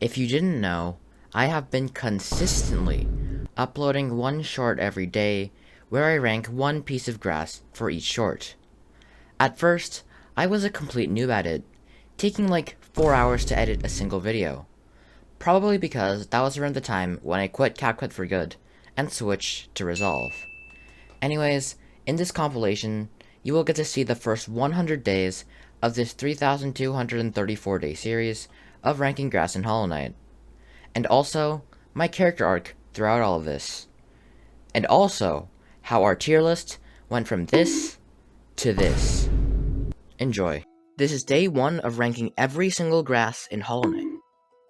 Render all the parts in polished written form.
If you didn't know, I have been consistently uploading one short every day where I rank one piece of grass for each short. At first, I was a complete noob at it, taking like 4 hours to edit a single video. Probably because that was around the time when I quit CapCut for good and switched to Resolve. Anyways, in this compilation, you will get to see the first 100 days of this 3,234 day series of ranking grass in Hollow Knight. And also, my character arc throughout all of this. And also, how our tier list went from this to this. Enjoy. This is day 1 of ranking every single grass in Hollow Knight.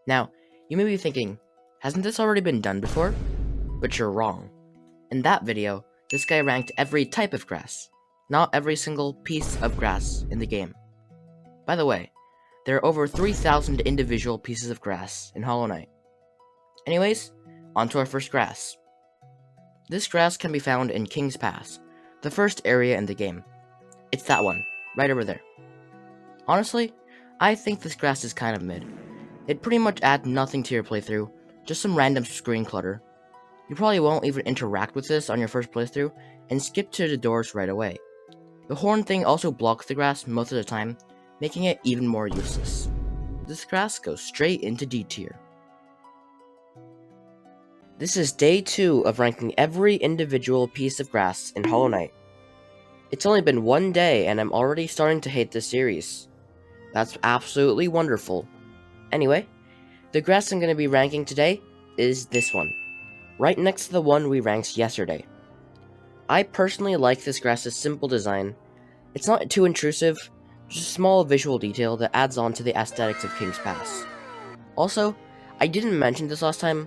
Now, you may be thinking, hasn't this already been done before? But you're wrong. In that video, this guy ranked every type of grass, not every single piece of grass in the game. By the way, there are over 3,000 individual pieces of grass in Hollow Knight. Anyways, on to our first grass. This grass can be found in King's Pass, the first area in the game. It's that one, right over there. Honestly, I think this grass is kind of mid. It pretty much adds nothing to your playthrough, just some random screen clutter. You probably won't even interact with this on your first playthrough, and skip to the doors right away. The horn thing also blocks the grass most of the time, making it even more useless. This grass goes straight into D tier. This is day 2 of ranking every individual piece of grass in Hollow Knight. It's only been one day and I'm already starting to hate this series. That's absolutely wonderful. Anyway, the grass I'm going to be ranking today is this one, right next to the one we ranked yesterday. I personally like this grass's simple design. It's not too intrusive, just a small visual detail that adds on to the aesthetics of King's Pass. Also, I didn't mention this last time,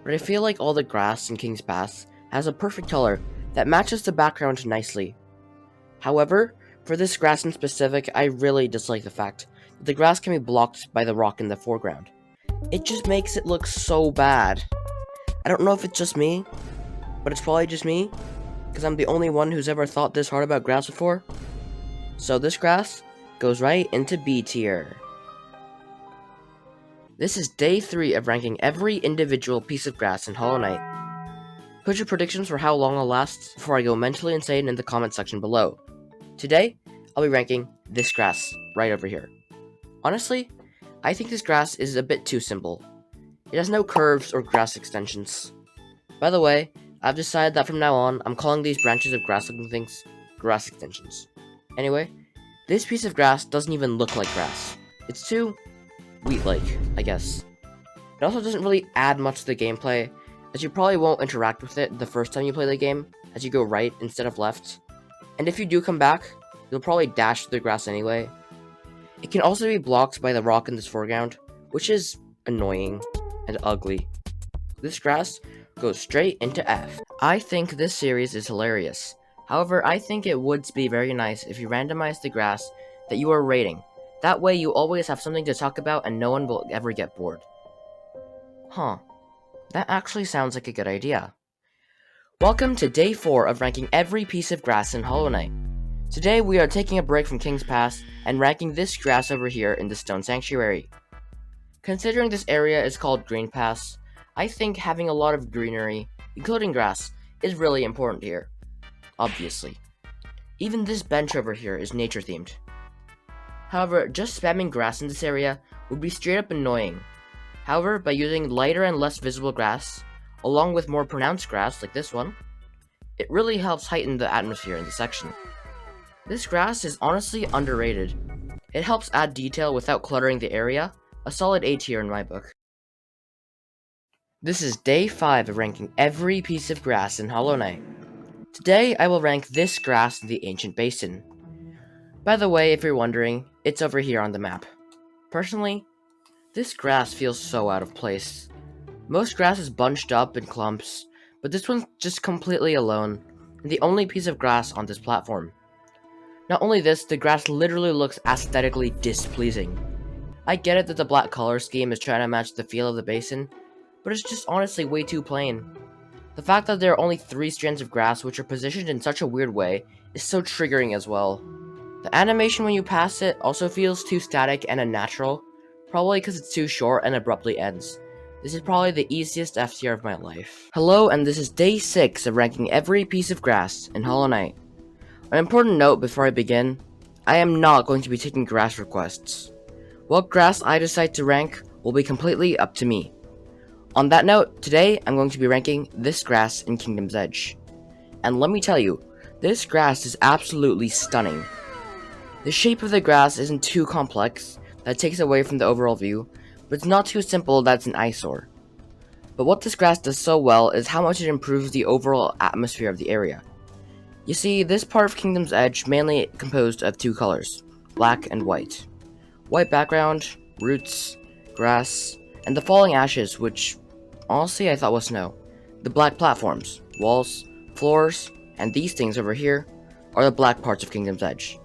but I feel like all the grass in King's Pass has a perfect color that matches the background nicely. However, for this grass in specific, I really dislike the fact that the grass can be blocked by the rock in the foreground. It just makes it look so bad. I don't know if it's just me, but it's probably just me, because I'm the only one who's ever thought this hard about grass before. So this grass goes right into B tier. This is day 3 of ranking every individual piece of grass in Hollow Knight. Put your predictions for how long I'll last before I go mentally insane in the comment section below. Today, I'll be ranking this grass right over here. Honestly, I think this grass is a bit too simple. It has no curves or grass extensions. By the way, I've decided that from now on, I'm calling these branches of grass-looking things grass extensions. Anyway, this piece of grass doesn't even look like grass. It's too wheat-like, I guess. It also doesn't really add much to the gameplay, as you probably won't interact with it the first time you play the game, as you go right instead of left. And if you do come back, you'll probably dash through the grass anyway. It can also be blocked by the rock in this foreground, which is annoying and ugly. This grass goes straight into F. I think this series is hilarious. However, I think it would be very nice if you randomize the grass that you are rating. That way you always have something to talk about and no one will ever get bored. Huh. That actually sounds like a good idea. Welcome to day 4 of ranking every piece of grass in Hollow Knight. Today we are taking a break from King's Pass and ranking this grass over here in the Stone Sanctuary. Considering this area is called Green Pass, I think having a lot of greenery, including grass, is really important here. Obviously. Even this bench over here is nature themed. However, just spamming grass in this area would be straight up annoying. However, by using lighter and less visible grass, along with more pronounced grass like this one, it really helps heighten the atmosphere in the section. This grass is honestly underrated. It helps add detail without cluttering the area, a solid A tier in my book. This is day 5 of ranking every piece of grass in Hollow Knight. Today I will rank this grass in the Ancient Basin. By the way, if you're wondering, it's over here on the map. Personally, this grass feels so out of place. Most grass is bunched up in clumps, but this one's just completely alone, and the only piece of grass on this platform. Not only this, the grass literally looks aesthetically displeasing. I get it that the black color scheme is trying to match the feel of the basin, but it's just honestly way too plain. The fact that there are only 3 strands of grass which are positioned in such a weird way is so triggering as well. The animation when you pass it also feels too static and unnatural, probably because it's too short and abruptly ends. This is probably the easiest F tier of my life. Hello, and this is day 6 of ranking every piece of grass in Hollow Knight. An important note before I begin, I am not going to be taking grass requests. What grass I decide to rank will be completely up to me. On that note, today I'm going to be ranking this grass in Kingdom's Edge. And let me tell you, this grass is absolutely stunning. The shape of the grass isn't too complex, that takes away from the overall view, but it's not too simple that's an eyesore. But what this grass does so well is how much it improves the overall atmosphere of the area. You see, this part of Kingdom's Edge mainly composed of 2 colors, black and white. White background, roots, grass, and the falling ashes, which honestly I thought was snow. The black platforms, walls, floors, and these things over here are the black parts of Kingdom's Edge.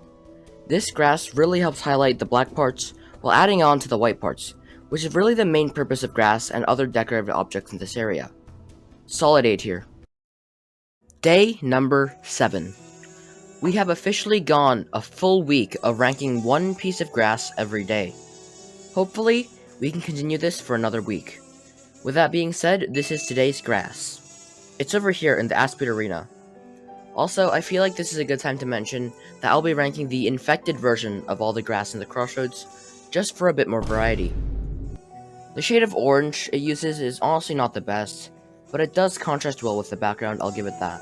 This grass really helps highlight the black parts while adding on to the white parts, which is really the main purpose of grass and other decorative objects in this area. Solid 8 here. Day number 7. We have officially gone a full week of ranking one piece of grass every day. Hopefully, we can continue this for another week. With that being said, this is today's grass. It's over here in the Aspid Arena. Also, I feel like this is a good time to mention that I'll be ranking the infected version of all the grass in the Crossroads, just for a bit more variety. The shade of orange it uses is honestly not the best, but it does contrast well with the background, I'll give it that.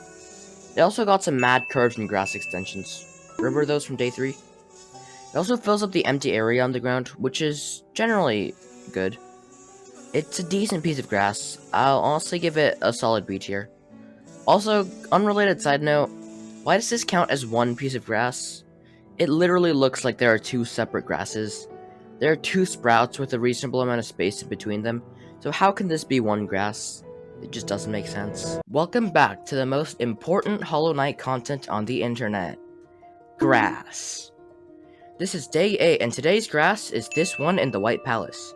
It also got some mad curves and grass extensions. Remember those from day 3? It also fills up the empty area on the ground, which is generally good. It's a decent piece of grass. I'll honestly give it a solid B tier. Also, unrelated side note, why does this count as one piece of grass? It literally looks like there are 2 separate grasses. There are 2 sprouts with a reasonable amount of space in between them, so how can this be one grass? It just doesn't make sense. Welcome back to the most important Hollow Knight content on the internet. Grass. This is day 8, and today's grass is this one in the White Palace.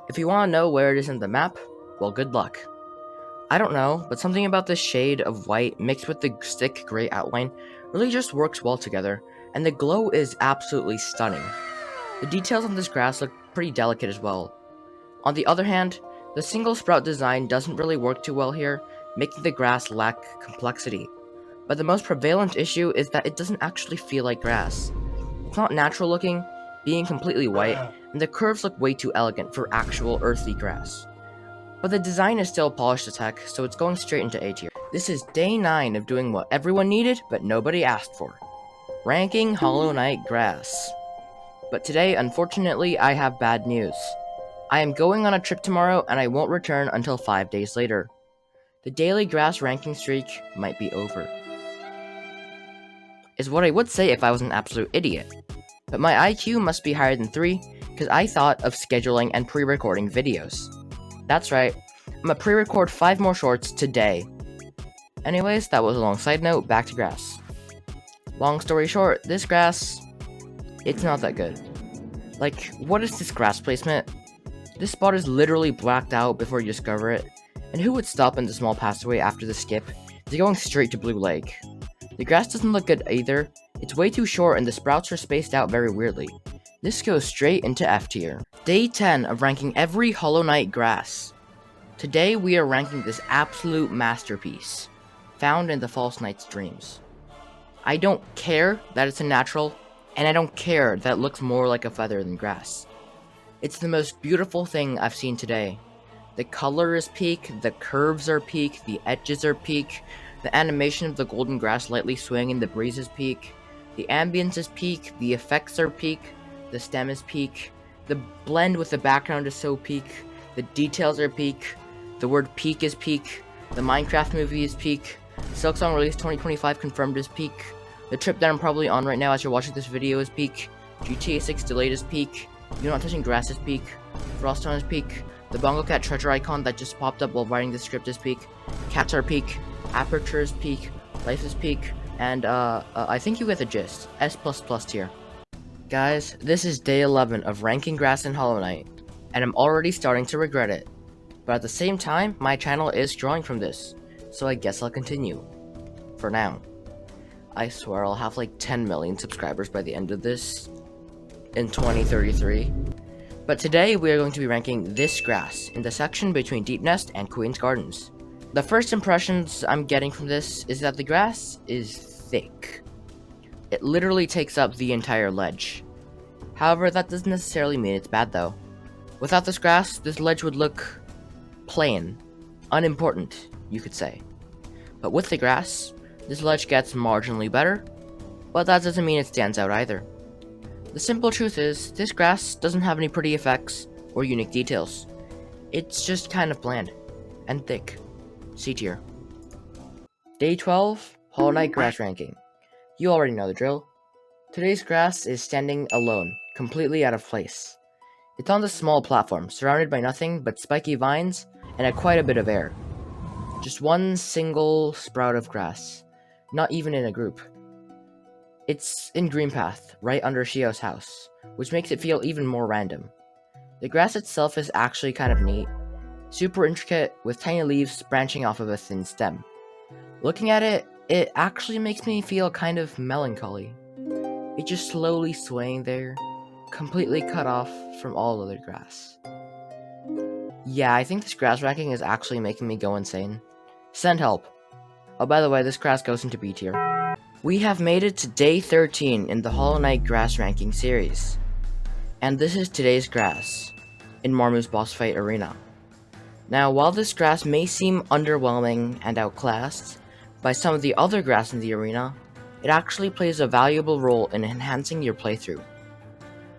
If you want to know where it is in the map, well, good luck. I don't know, but something about this shade of white mixed with the thick gray outline really just works well together, and the glow is absolutely stunning. The details on this grass look pretty delicate as well. On the other hand, the single sprout design doesn't really work too well here, making the grass lack complexity. But the most prevalent issue is that it doesn't actually feel like grass. It's not natural looking, being completely white, and the curves look way too elegant for actual earthy grass. But the design is still polished as heck, so it's going straight into A tier. This is day 9 of doing what everyone needed, but nobody asked for. Ranking Hollow Knight grass. But today, unfortunately, I have bad news. I am going on a trip tomorrow, and I won't return until 5 days later. The daily grass ranking streak might be over. Is what I would say if I was an absolute idiot. But my IQ must be higher than 3, because I thought of scheduling and pre-recording videos. That's right, I'm gonna pre-record 5 more shorts today. Anyways, that was a long side note, back to grass. Long story short, this grass, it's not that good. Like, what is this grass placement? This spot is literally blacked out before you discover it, and who would stop in the small passageway after the skip? They're going straight to Blue Lake. The grass doesn't look good either, it's way too short and the sprouts are spaced out very weirdly. This goes straight into F tier. Day 10 of ranking every Hollow Knight grass. Today we are ranking this absolute masterpiece, found in the False Knight's dreams. I don't care that it's a natural, and I don't care that it looks more like a feather than grass. It's the most beautiful thing I've seen today. The color is peak, the curves are peak, the edges are peak, the animation of the golden grass lightly swaying in the breeze is peak, the ambience is peak, the effects are peak, the stem is peak, the blend with the background is so peak, the details are peak, the word peak is peak, the Minecraft movie is peak, Silksong release 2025 confirmed is peak, the trip that I'm probably on right now as you're watching this video is peak, GTA 6 delayed is peak, You're Not Touching Grass is peak, Froststone is peak, the Bongo Cat treasure icon that just popped up while writing the script is peak, cats are peak, aperture is peak, life is peak, and I think you get the gist. S++ tier. Guys, this is day 11 of ranking grass in Hollow Knight, and I'm already starting to regret it. But at the same time, my channel is growing from this, so I guess I'll continue. For now. I swear I'll have like 10 million subscribers by the end of this, in 2033. But today we are going to be ranking this grass in the section between Deep Nest and Queen's Gardens. The first impressions I'm getting from this is that the grass is thick. It literally takes up the entire ledge. However, that doesn't necessarily mean it's bad though. Without this grass, this ledge would look plain, unimportant, you could say. But with the grass, this ledge gets marginally better, but that doesn't mean it stands out either. The simple truth is, this grass doesn't have any pretty effects or unique details. It's just kind of bland and thick. C tier. Day 12, Hollow Knight Grass Ranking. You already know the drill. Today's grass is standing alone, completely out of place. It's on this small platform, surrounded by nothing but spiky vines and quite a bit of air. Just one single sprout of grass, not even in a group. It's in Green Path, right under Shio's house, which makes it feel even more random. The grass itself is actually kind of neat, super intricate with tiny leaves branching off of a thin stem. Looking at it, it actually makes me feel kind of melancholy. It's just slowly swaying there, completely cut off from all other grass. Yeah, I think this grass ranking is actually making me go insane. Send help. Oh, by the way, this grass goes into B tier. We have made it to day 13 in the Hollow Knight Grass Ranking series. And this is today's grass, in Marmu's boss fight arena. Now, while this grass may seem underwhelming and outclassed by some of the other grass in the arena, it actually plays a valuable role in enhancing your playthrough.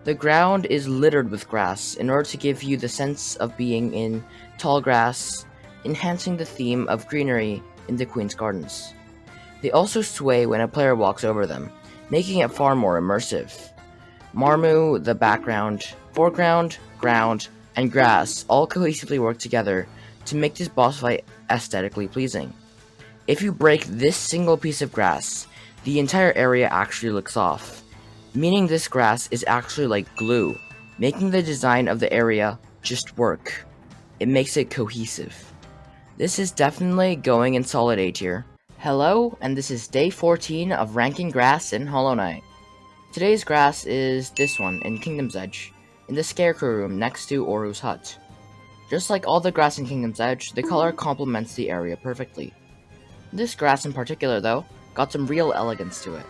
The ground is littered with grass in order to give you the sense of being in tall grass, enhancing the theme of greenery in the Queen's Gardens. They also sway when a player walks over them, making it far more immersive. Marmu, the background, foreground, ground, and grass all cohesively work together to make this boss fight aesthetically pleasing. If you break this single piece of grass, the entire area actually looks off, meaning this grass is actually like glue, making the design of the area just work. It makes it cohesive. This is definitely going in solid A tier. Hello, and this is day 14 of ranking grass in Hollow Knight. Today's grass is this one in Kingdom's Edge, in the Scarecrow room next to Oru's hut. Just like all the grass in Kingdom's Edge, the color complements the area perfectly. This grass in particular, though, got some real elegance to it.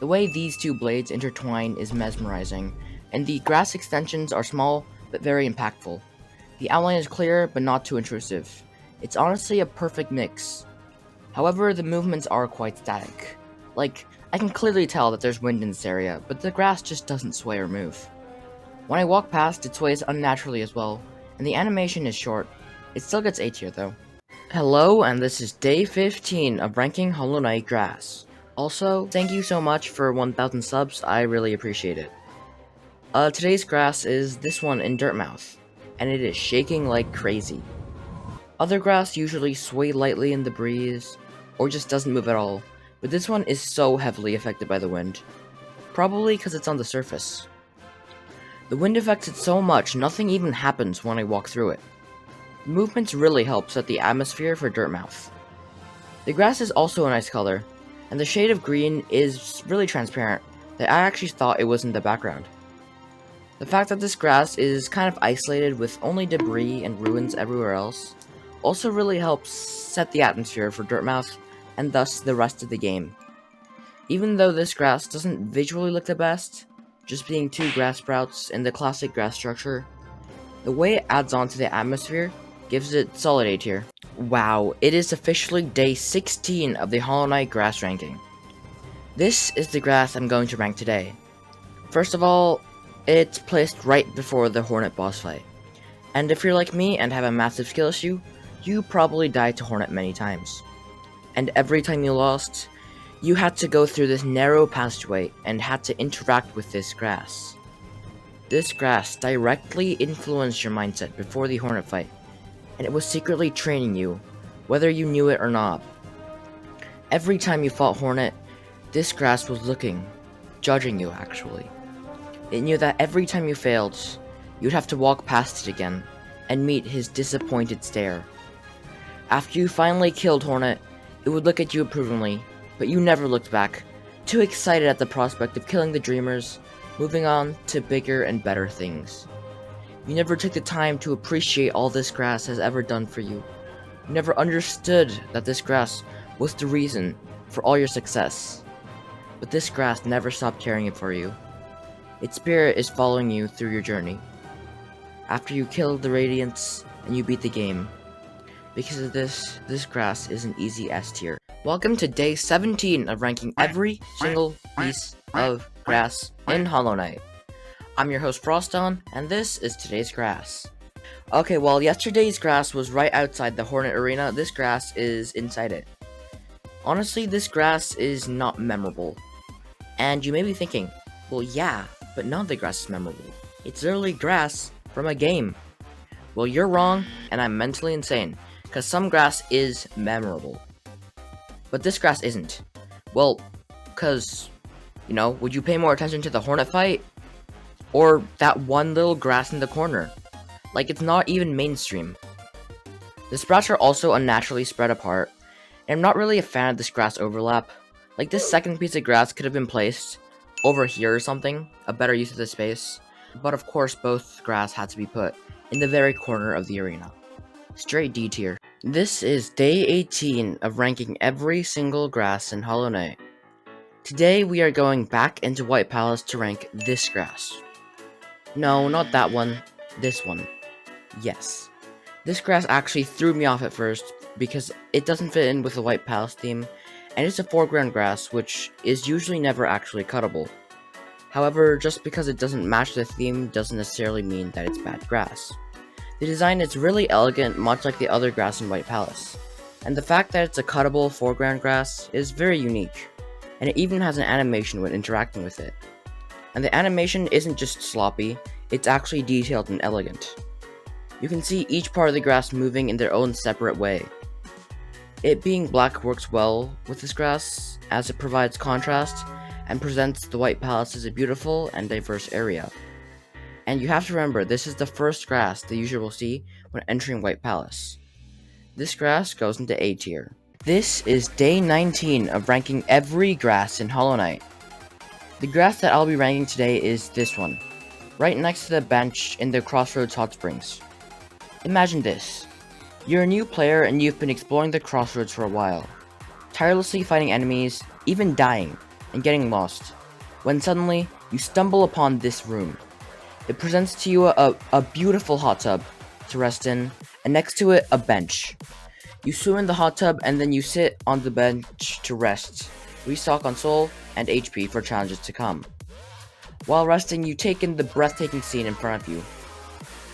The way these two blades intertwine is mesmerizing, and the grass extensions are small but very impactful. The outline is clear but not too intrusive. It's honestly a perfect mix. However, the movements are quite static. Like, I can clearly tell that there's wind in this area, but the grass just doesn't sway or move. When I walk past, it sways unnaturally as well, and the animation is short. It still gets A tier though. Hello, and this is day 15 of ranking Hollow Knight Grass. Also, thank you so much for 1,000 subs, I really appreciate it. Today's grass is this one in Dirtmouth, and it is shaking like crazy. Other grass usually sway lightly in the breeze, or just doesn't move at all, but this one is so heavily affected by the wind. Probably because it's on the surface. The wind affects it so much, nothing even happens when I walk through it. The movements really help set the atmosphere for Dirtmouth. The grass is also a nice color, and the shade of green is really transparent that I actually thought it was in the background. The fact that this grass is kind of isolated with only debris and ruins everywhere else also really helps set the atmosphere for Dirtmouth and thus the rest of the game. Even though this grass doesn't visually look the best, just being two grass sprouts in the classic grass structure, the way it adds on to the atmosphere gives it solid A tier. Wow, it is officially day 16 of the Hollow Knight Grass Ranking. This is the grass I'm going to rank today. First of all, it's placed right before the Hornet boss fight. And if you're like me and have a massive skill issue, you probably died to Hornet many times. And every time you lost, you had to go through this narrow passageway and had to interact with this grass. This grass directly influenced your mindset before the Hornet fight, and it was secretly training you, whether you knew it or not. Every time you fought Hornet, this grass was looking, judging you actually. It knew that every time you failed, you'd have to walk past it again, and meet his disappointed stare. After you finally killed Hornet, it would look at you approvingly, but you never looked back, too excited at the prospect of killing the Dreamers, moving on to bigger and better things. You never took the time to appreciate all this grass has ever done for you. You never understood that this grass was the reason for all your success. But this grass never stopped caring for you. Its spirit is following you through your journey. After you kill the Radiants and you beat the game. Because of this grass is an easy S tier. Welcome to day 17 of ranking every single piece of grass in Hollow Knight. I'm your host Froston, and this is today's grass. Okay, while yesterday's grass was right outside the Hornet Arena, this grass is inside it. Honestly, this grass is not memorable. And you may be thinking, well yeah, but none of the grass is memorable. It's literally grass from a game. Well, you're wrong, and I'm mentally insane, because some grass is memorable. But this grass isn't. Well, because, would you pay more attention to the Hornet fight? Or that one little grass in the corner? Like, it's not even mainstream. The sprouts are also unnaturally spread apart, and I'm not really a fan of this grass overlap. Like, this second piece of grass could have been placed over here or something, a better use of the space. But of course, both grass had to be put in the very corner of the arena. Straight D tier. This is day 18 of ranking every single grass in Hollow Knight. Today we are going back into White Palace to rank this grass. No, not that one. This one. Yes. This grass actually threw me off at first because it doesn't fit in with the White Palace theme, and it's a foreground grass, which is usually never actually cuttable. However, just because it doesn't match the theme doesn't necessarily mean that it's bad grass. The design is really elegant, much like the other grass in White Palace, and the fact that it's a cuttable foreground grass is very unique, and it even has an animation when interacting with it. And the animation isn't just sloppy, it's actually detailed and elegant. You can see each part of the grass moving in their own separate way. It being black works well with this grass, as it provides contrast and presents the White Palace as a beautiful and diverse area. And you have to remember, this is the first grass the user will see when entering White Palace. This grass goes into A tier. This is day 19 of ranking every grass in Hollow Knight. The grass that I'll be ranking today is this one, right next to the bench in the Crossroads Hot Springs. Imagine this. You're a new player and you've been exploring the Crossroads for a while, tirelessly fighting enemies, even dying, and getting lost, when suddenly you stumble upon this room. It presents to you a beautiful hot tub to rest in, and next to it, a bench. You swim in the hot tub and then you sit on the bench to rest, restock on soul and HP for challenges to come. While resting, you take in the breathtaking scene in front of you.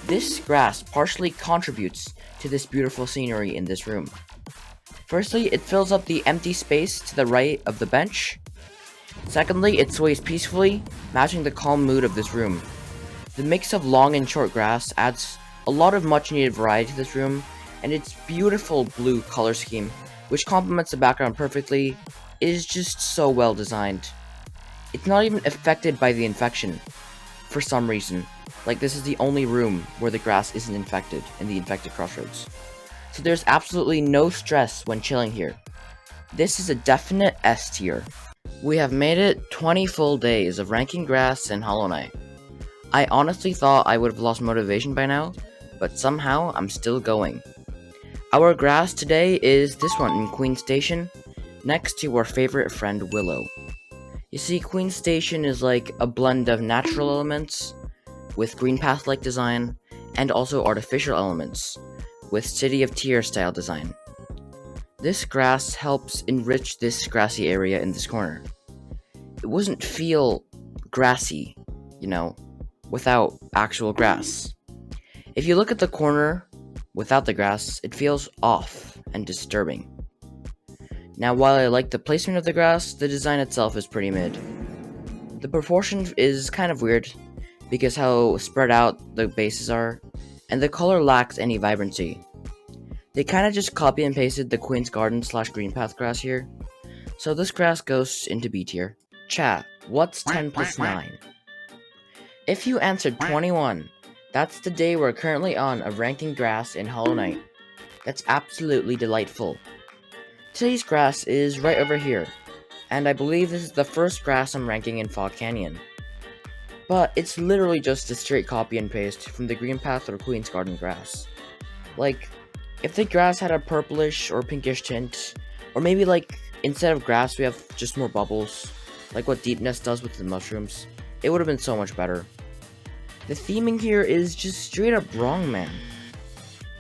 This grass partially contributes to this beautiful scenery in this room. Firstly, it fills up the empty space to the right of the bench. Secondly, it sways peacefully, matching the calm mood of this room. The mix of long and short grass adds a lot of much needed variety to this room, and its beautiful blue color scheme, which complements the background perfectly, is just so well designed. It's not even affected by the infection, for some reason. Like, this is the only room where the grass isn't infected in the infected Crossroads. So there's absolutely no stress when chilling here. This is a definite S tier. We have made it 20 full days of ranking grass in Hollow Knight. I honestly thought I would have lost motivation by now, but somehow I'm still going. Our grass today is this one in Queen Station, next to our favorite friend Willow. You see, Queen Station is like a blend of natural elements, with green path-like design, and also artificial elements, with City of Tears style design. This grass helps enrich this grassy area in this corner. It wouldn't feel grassy, without actual grass. If you look at the corner without the grass, it feels off and disturbing. Now, while I like the placement of the grass, the design itself is pretty mid. The proportion is kind of weird, because how spread out the bases are, and the color lacks any vibrancy. They kinda just copy and pasted the Queen's Garden / Green Path grass here, so this grass goes into B tier. Chat, what's 10 plus 9? If you answered 21, that's the day we're currently on of ranking grass in Hollow Knight. That's absolutely delightful. Today's grass is right over here, and I believe this is the first grass I'm ranking in Fog Canyon. but it's literally just a straight copy and paste from the Green Path or Queen's Garden grass. Like, if the grass had a purplish or pinkish tint, or maybe like, instead of grass we have just more bubbles, like what Deepness does with the mushrooms, it would have been so much better. The theming here is just straight up wrong, man.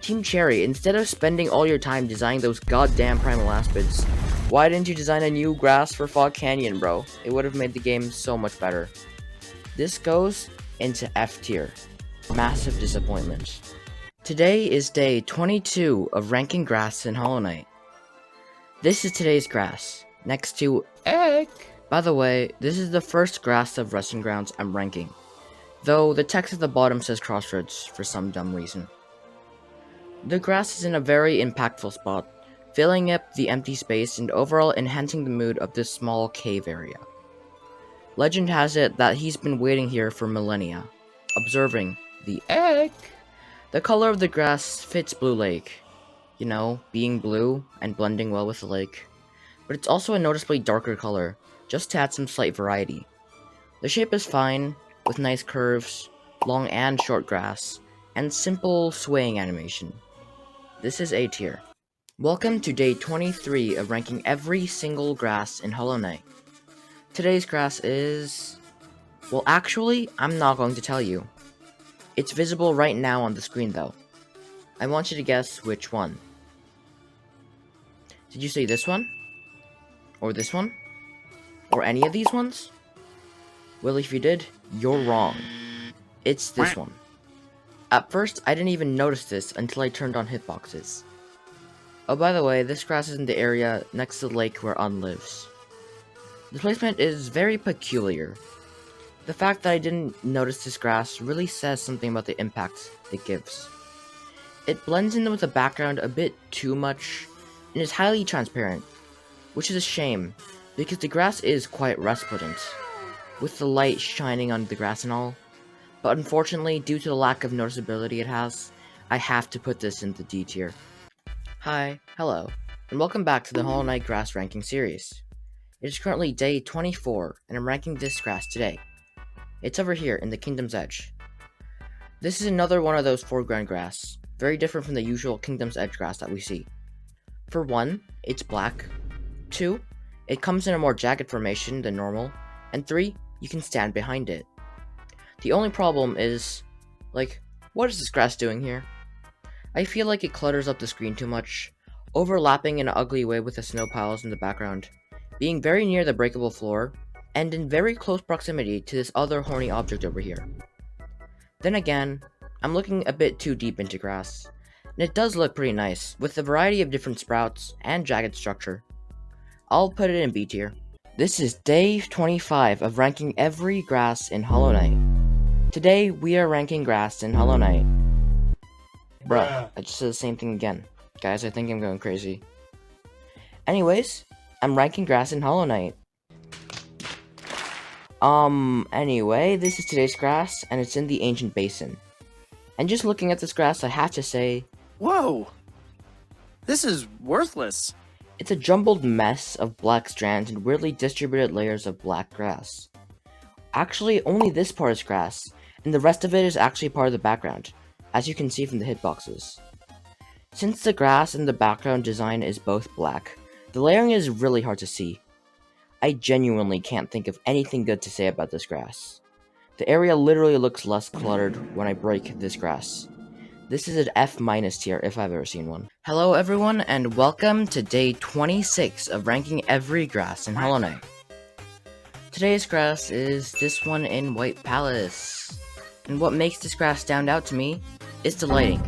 Team Cherry, instead of spending all your time designing those goddamn primal aspids, why didn't you design a new grass for Fog Canyon, bro? It would have made the game so much better. This goes into F tier. Massive disappointment. Today is day 22 of ranking grass in Hollow Knight. This is today's grass, next to Egg. By the way, this is the first grass of Resting Grounds I'm ranking, though the text at the bottom says Crossroads for some dumb reason. The grass is in a very impactful spot, filling up the empty space and overall enhancing the mood of this small cave area. Legend has it that he's been waiting here for millennia, observing the egg. The color of the grass fits Blue Lake, you know, being blue and blending well with the lake, but it's also a noticeably darker color, just to add some slight variety. The shape is fine, with nice curves, long and short grass, and simple swaying animation. This is A tier. Welcome to day 23 of ranking every single grass in Hollow Knight. Today's grass is... well, actually, I'm not going to tell you. It's visible right now on the screen, though. I want you to guess which one. Did you say this one? Or this one? Or any of these ones? Well, if you did, you're wrong. It's this one. At first, I didn't even notice this until I turned on hitboxes. Oh, by the way, this grass is in the area next to the lake where Un lives. The placement is very peculiar. The fact that I didn't notice this grass really says something about the impact it gives. It blends in with the background a bit too much, and is highly transparent, which is a shame, because the grass is quite resplendent, with the light shining on the grass and all. But unfortunately, due to the lack of noticeability it has, I have to put this in the D tier. Hi, hello, and welcome back to the Hollow Knight Grass Ranking Series. It is currently day 24, and I'm ranking this grass today. It's over here in the Kingdom's Edge. This is another one of those foreground grass, very different from the usual Kingdom's Edge grass that we see. For one, it's black. 2, it comes in a more jagged formation than normal. And 3, you can stand behind it. The only problem is, like, what is this grass doing here? I feel like it clutters up the screen too much, overlapping in an ugly way with the snow piles in the background, being very near the breakable floor, and in very close proximity to this other horny object over here. Then again, I'm looking a bit too deep into grass, and it does look pretty nice, with a variety of different sprouts and jagged structure. I'll put it in B tier. This is day 25 of ranking every grass in Hollow Knight. Today, we are ranking grass in Hollow Knight. Bruh, I just said the same thing again. Guys, I think I'm going crazy. Anyways, I'm ranking grass in Hollow Knight. Anyway, this is today's grass, and it's in the Ancient Basin. And just looking at this grass, I have to say... whoa! This is worthless! It's a jumbled mess of black strands and weirdly distributed layers of black grass. Actually, only this part is grass, and the rest of it is actually part of the background, as you can see from the hitboxes. Since the grass and the background design is both black, the layering is really hard to see. I genuinely can't think of anything good to say about this grass. The area literally looks less cluttered when I break this grass. This is an F- tier if I've ever seen one. Hello everyone, and welcome to day 26 of ranking every grass in Hollow Knight. Today's grass is this one in White Palace. And what makes this grass stand out to me is the lighting.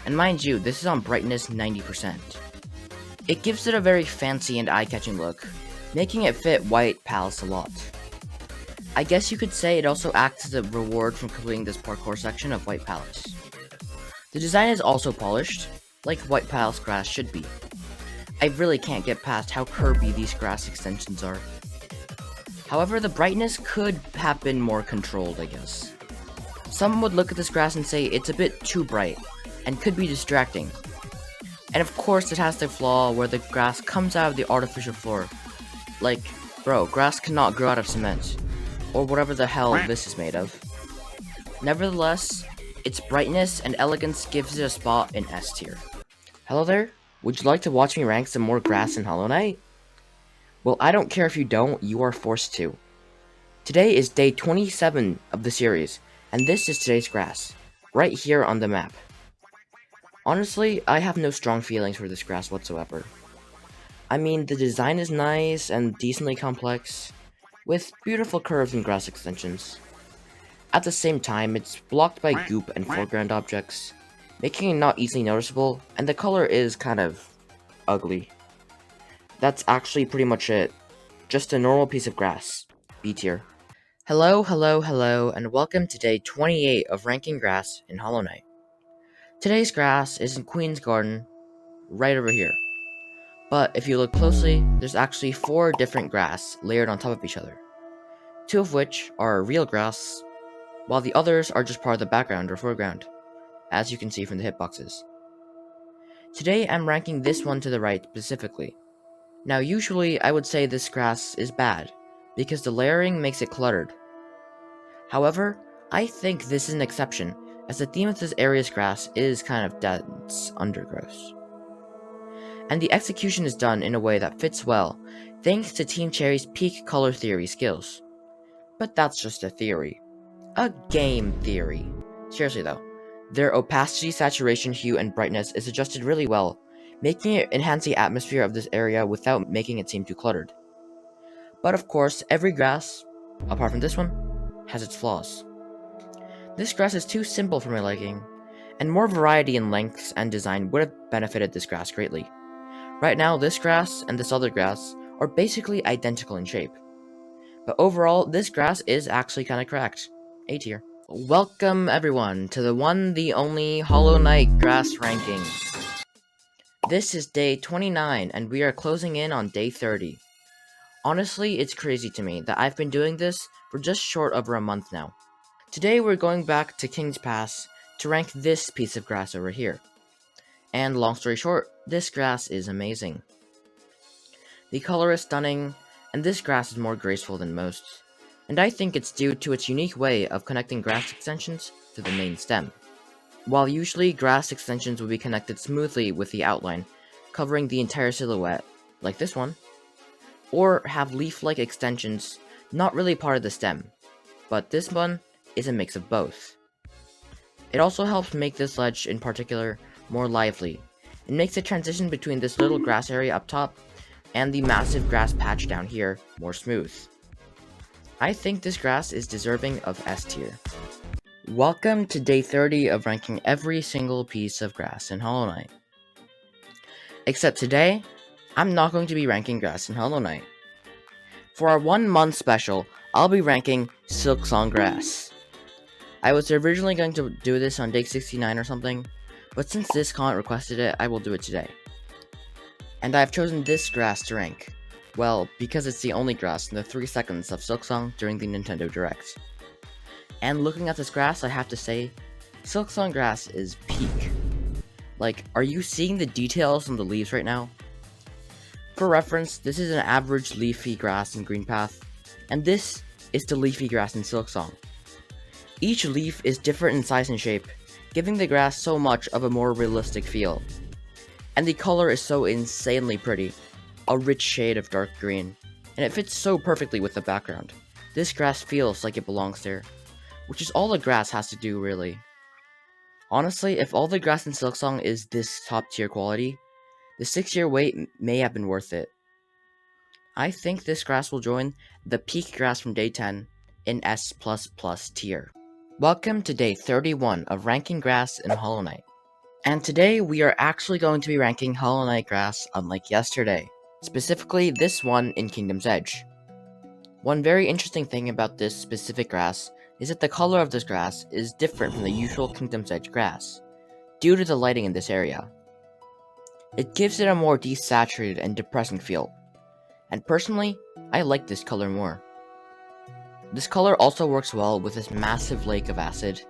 And mind you, this is on brightness 90%. It gives it a very fancy and eye-catching look, making it fit White Palace a lot. I guess you could say it also acts as a reward from completing this parkour section of White Palace. The design is also polished, like White Palace grass should be. I really can't get past how curvy these grass extensions are. However, the brightness could have been more controlled, I guess. Some would look at this grass and say it's a bit too bright, and could be distracting. And of course it has the flaw where the grass comes out of the artificial floor. Like, bro, grass cannot grow out of cement. or whatever the hell this is made of. Nevertheless, its brightness and elegance gives it a spot in S tier. Hello there, would you like to watch me rank some more grass in Hollow Knight? Well, I don't care if you don't, you are forced to. Today is day 27 of the series, and this is today's grass, right here on the map. Honestly, I have no strong feelings for this grass whatsoever. I mean, the design is nice and decently complex, with beautiful curves and grass extensions. At the same time, it's blocked by goop and foreground objects, making it not easily noticeable, and the color is kind of ugly. That's actually pretty much it. Just a normal piece of grass. B tier. Hello, and welcome to day 28 of ranking grass in Hollow Knight. Today's grass is in Queen's Garden, right over here. But if you look closely, there's actually 4 different grass layered on top of each other. 2 of which are real grass, while the others are just part of the background or foreground, as you can see from the hitboxes. Today I'm ranking this one to the right specifically. Now usually I would say this grass is bad, because the layering makes it cluttered. However, I think this is an exception, as the theme of this area's grass is kind of dense undergrowth. And the execution is done in a way that fits well, thanks to Team Cherry's peak color theory skills. But that's just a theory. A game theory. Seriously though, their opacity, saturation, hue, and brightness is adjusted really well, making it enhance the atmosphere of this area without making it seem too cluttered. But of course, every grass, apart from this one, has its flaws. This grass is too simple for my liking, and more variety in lengths and design would have benefited this grass greatly. Right now, this grass and this other grass are basically identical in shape. But overall, this grass is actually kinda cracked. A tier. Welcome everyone to the one, the only Hollow Knight grass ranking. This is day 29 and we are closing in on day 30. Honestly, it's crazy to me that I've been doing this for just short over a month now. Today we're going back to King's Pass to rank this piece of grass over here. And long story short, this grass is amazing. The color is stunning, and this grass is more graceful than most. And I think it's due to its unique way of connecting grass extensions to the main stem. While usually grass extensions would be connected smoothly with the outline, covering the entire silhouette, like this one, or have leaf-like extensions not really part of the stem, but this one is a mix of both. It also helps make this ledge in particular more lively. It makes the transition between this little grass area up top and the massive grass patch down here more smooth. I think this grass is deserving of S tier. Welcome to day 30 of ranking every single piece of grass in Hollow Knight. Except today, I'm not going to be ranking grass in Hollow Knight. For our 1 month special, I'll be ranking Silksong grass. I was originally going to do this on day 69 or something, but since this comment requested it, I will do it today. And I've chosen this grass to rank. Well, because it's the only grass in the 3 seconds of Silksong during the Nintendo Direct. And looking at this grass, I have to say, Silksong grass is peak. Like, are you seeing the details on the leaves right now? For reference, this is an average leafy grass in Green Path, and this is the leafy grass in Silksong. Each leaf is different in size and shape, giving the grass so much of a more realistic feel. And the color is so insanely pretty, a rich shade of dark green, and it fits so perfectly with the background. This grass feels like it belongs there, which is all the grass has to do really. Honestly, if all the grass in Silksong is this top tier quality, the 6-year wait may have been worth it. I think this grass will join the peak grass from day 10 in S++ tier. Welcome to day 31 of ranking grass in Hollow Knight. And today we are actually going to be ranking Hollow Knight grass unlike yesterday. Specifically this one in Kingdom's Edge. One very interesting thing about this specific grass is that the color of this grass is different from the usual Kingdom's Edge grass, due to the lighting in this area. It gives it a more desaturated and depressing feel, and personally, I like this color more. This color also works well with this massive lake of acid,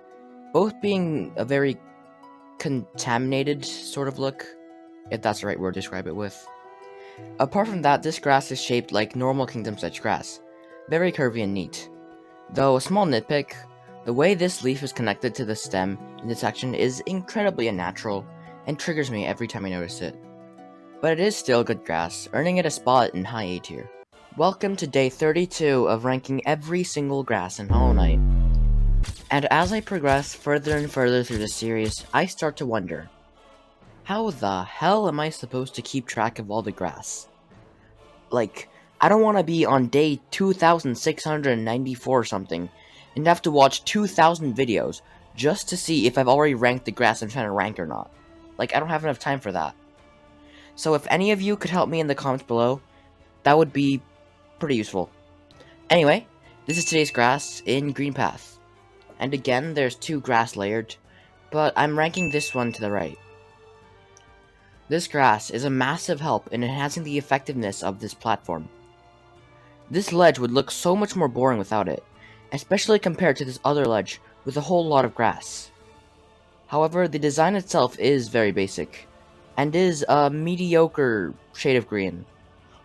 both being a very contaminated sort of look, if that's the right word to describe it with. Apart from that, this grass is shaped like normal Kingdom's Edge grass, very curvy and neat. Though a small nitpick, the way this leaf is connected to the stem in this section is incredibly unnatural and triggers me every time I notice it. But it is still good grass, earning it a spot in high A tier. Welcome to day 32 of ranking every single grass in Hollow Knight. And as I progress further and further through the series, I start to wonder, how the hell am I supposed to keep track of all the grass? Like, I don't want to be on day 2694 or something, and have to watch 2,000 videos just to see if I've already ranked the grass I'm trying to rank or not. Like, I don't have enough time for that. So if any of you could help me in the comments below, that would be pretty useful. Anyway, this is today's grass in Green Path. And again, there's 2 grass layered, but I'm ranking this one to the right. This grass is a massive help in enhancing the effectiveness of this platform. This ledge would look so much more boring without it, especially compared to this other ledge with a whole lot of grass. However, the design itself is very basic, and is a mediocre shade of green,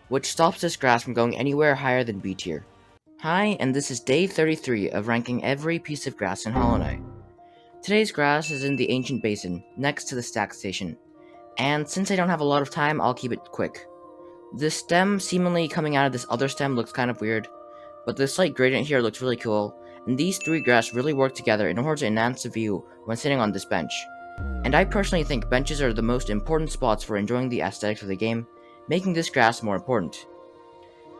which stops this grass from going anywhere higher than B tier. Hi, and this is day 33 of ranking every piece of grass in Hollow Knight. Today's grass is in the Ancient Basin, next to the Stack Station, and since I don't have a lot of time, I'll keep it quick. The stem seemingly coming out of this other stem looks kind of weird, but the slight gradient here looks really cool, and these 3 grass really work together in order to enhance the view when sitting on this bench. And I personally think benches are the most important spots for enjoying the aesthetics of the game, making this grass more important.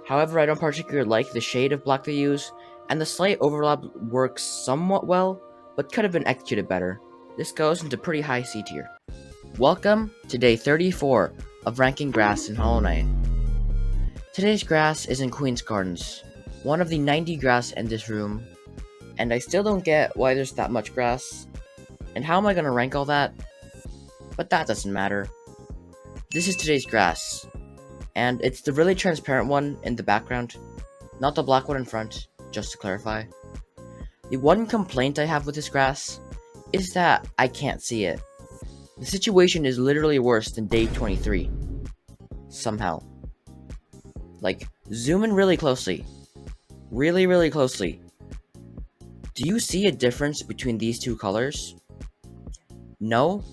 However, I don't particularly like the shade of black they use, and the slight overlap works somewhat well, but could have been executed better. This goes into pretty high C tier. Welcome to day 34 of ranking grass in Hollow Knight. Today's grass is in Queen's Gardens, one of the 90 grass in this room, and I still don't get why there's that much grass, and how am I gonna rank all that? But that doesn't matter. This is today's grass, and it's the really transparent one in the background, not the black one in front, just to clarify. The one complaint I have with this grass is that I can't see it. The situation is literally worse than day 23. Somehow. Like, zoom in really closely. Really, really closely. Do you see a difference between these 2 colors? No?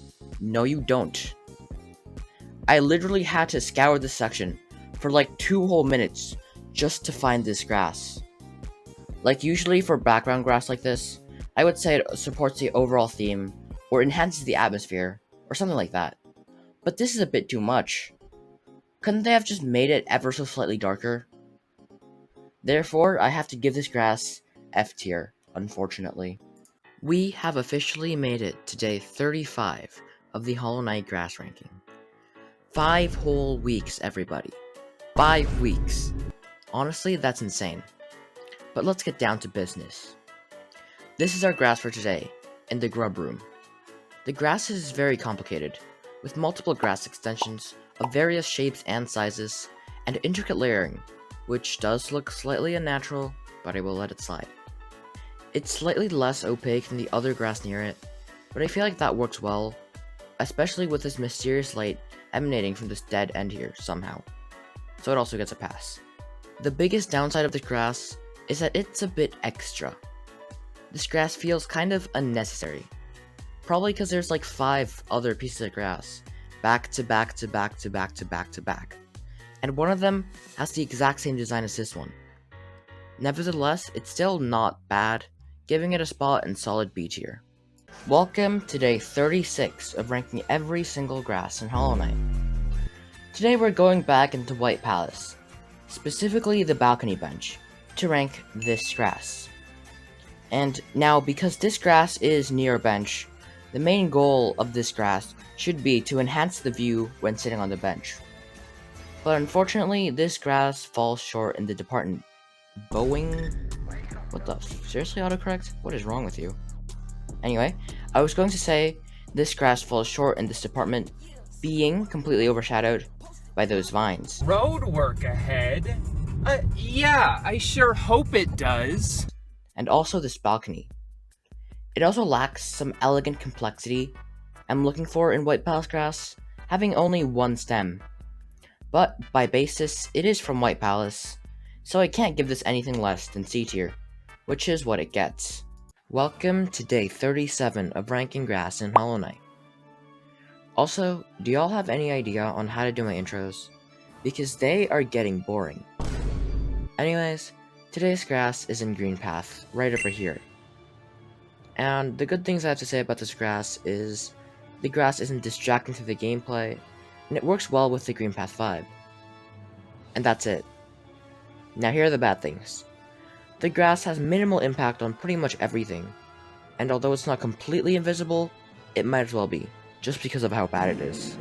No, you don't. I literally had to scour this section for like 2 whole minutes just to find this grass. Like, usually for background grass like this, I would say it supports the overall theme, or enhances the atmosphere, or something like that. But this is a bit too much. Couldn't they have just made it ever so slightly darker? Therefore, I have to give this grass F tier, unfortunately. We have officially made it to day 35 of the Hollow Knight grass ranking. 5 whole weeks, everybody. 5 weeks. Honestly, that's insane. But let's get down to business. This is our grass for today, in the grub room. The grass is very complicated, with multiple grass extensions of various shapes and sizes, and intricate layering, which does look slightly unnatural, but I will let it slide. It's slightly less opaque than the other grass near it, but I feel like that works well, especially with this mysterious light emanating from this dead end here somehow, so it also gets a pass. The biggest downside of this grass is that it's a bit extra. This grass feels kind of unnecessary. Probably because there's like 5 other pieces of grass, back to back to back to back to back to back, and one of them has the exact same design as this one. Nevertheless, it's still not bad, giving it a spot in solid B tier. Welcome to day 36 of ranking every single grass in Hollow Knight. Today we're going back into White Palace, specifically the balcony bench, to rank this grass. And now, because this grass is near a bench, the main goal of this grass should be to enhance the view when sitting on the bench. But unfortunately, this grass falls short in the department. Boeing? What the? Seriously, autocorrect? What is wrong with you? Anyway, I was going to say, this grass falls short in this department, being completely overshadowed by those vines. Road work ahead? Yeah, I sure hope it does. And also this balcony. It also lacks some elegant complexity I'm looking for in White Palace grass, having only 1 stem. But by basis, it is from White Palace, so I can't give this anything less than C tier. which is what it gets. Welcome to day 37 of ranking grass in Hollow Knight. Also, do y'all have any idea on how to do my intros? Because they are getting boring. Anyways, today's grass is in Green Path, right over here. And the good things I have to say about this grass is the grass isn't distracting through the gameplay, and it works well with the Green Path vibe. And that's it. Now here are the bad things. The grass has minimal impact on pretty much everything, and although it's not completely invisible, it might as well be, just because of how bad it is.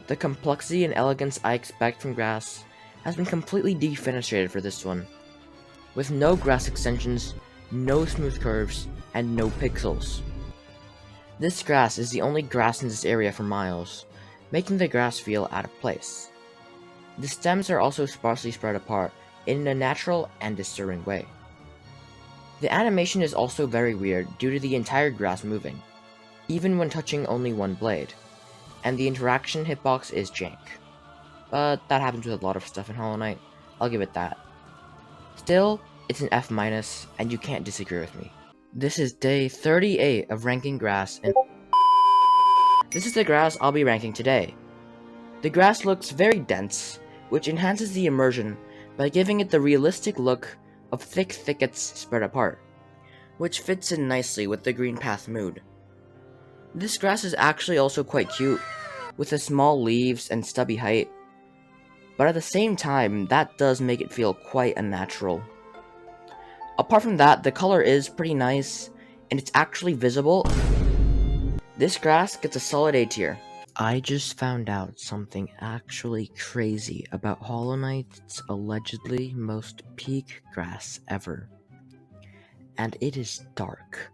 The complexity and elegance I expect from grass has been completely defenestrated for this one, with no grass extensions, no smooth curves, and no pixels. This grass is the only grass in this area for miles, making the grass feel out of place. The stems are also sparsely spread apart in a natural and disturbing way. The animation is also very weird due to the entire grass moving, even when touching only one blade, and the interaction hitbox is jank. But that happens with a lot of stuff in Hollow Knight, I'll give it that. Still, it's an F-, and you can't disagree with me. This is day 38 of ranking grass, and this is the grass I'll be ranking today. The grass looks very dense, which enhances the immersion by giving it the realistic look of thick thickets spread apart, which fits in nicely with the Green Path mood. This grass is actually also quite cute, with the small leaves and stubby height, but at the same time, that does make it feel quite unnatural. Apart from that, the color is pretty nice, and it's actually visible. This grass gets a solid A tier. I just found out something actually crazy about Hollow Knight's allegedly most peak grass ever. And it is dark.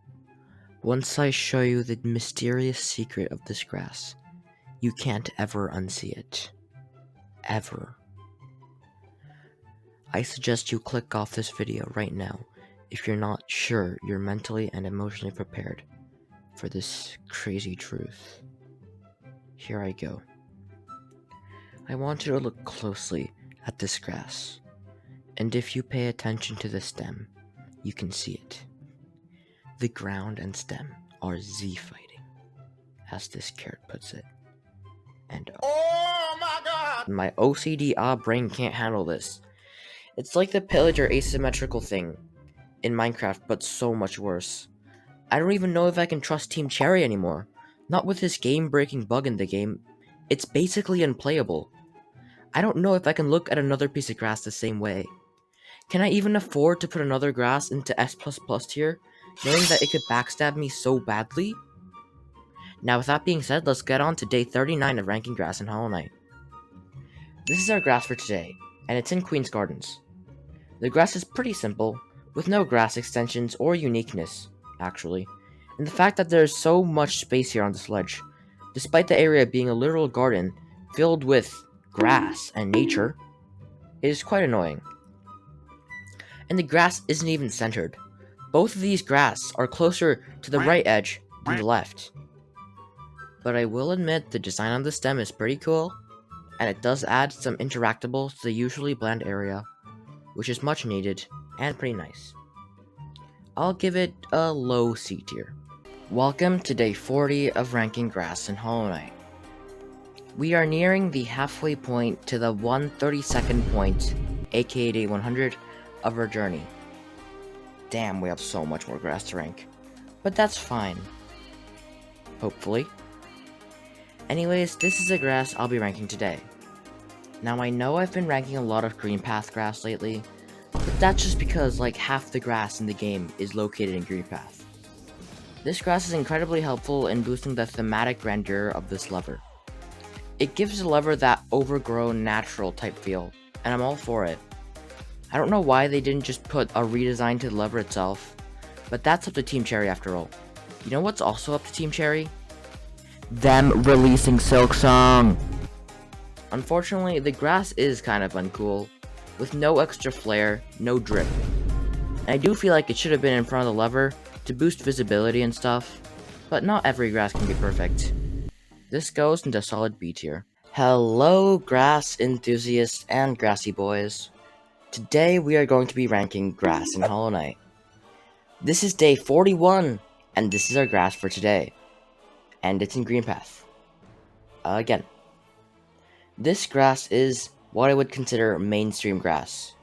Once I show you the mysterious secret of this grass, you can't ever unsee it. Ever. I suggest you click off this video right now if you're not sure you're mentally and emotionally prepared for this crazy truth. Here I go. I want you to look closely at this grass, and if you pay attention to the stem, you can see it. The ground and stem are Z-fighting, as this carrot puts it. And oh my god! My OCD brain can't handle this. It's like the pillager asymmetrical thing in Minecraft, but so much worse. I don't even know if I can trust Team Cherry anymore. Not with this game-breaking bug in the game. It's basically unplayable. I don't know if I can look at another piece of grass the same way. Can I even afford to put another grass into S++ tier, knowing that it could backstab me so badly? Now with that being said, let's get on to day 39 of ranking grass in Hollow Knight. This is our grass for today, and it's in Queen's Gardens. The grass is pretty simple, with no grass extensions or uniqueness, actually. And the fact that there's so much space here on this ledge, despite the area being a literal garden filled with grass and nature, is quite annoying. And the grass isn't even centered. Both of these grass are closer to the right edge than the left. But I will admit the design on the stem is pretty cool, and it does add some interactables to the usually bland area, which is much needed and pretty nice. I'll give it a low C tier. Welcome to day 40 of ranking grass in Hollow Knight. We are nearing the halfway point to the 132nd point, aka day 100, of our journey. Damn, we have so much more grass to rank. But that's fine. Hopefully. Anyways, this is the grass I'll be ranking today. Now I know I've been ranking a lot of Green Path grass lately, but that's just because like half the grass in the game is located in Green Path. This grass is incredibly helpful in boosting the thematic grandeur of this lever. It gives the lever that overgrown natural type feel, and I'm all for it. I don't know why they didn't just put a redesign to the lever itself, but that's up to Team Cherry after all. You know what's also up to Team Cherry? Them releasing Silksong! Unfortunately, the grass is kind of uncool, with no extra flare, no drip. And I do feel like it should have been in front of the lever to boost visibility and stuff, but not every grass can be perfect. This goes into solid B tier. Hello, grass enthusiasts and grassy boys. Today we are going to be ranking grass in Hollow Knight. This is day 41, and this is our grass for today. And it's in Green Path. Again. This grass is what I would consider mainstream grass.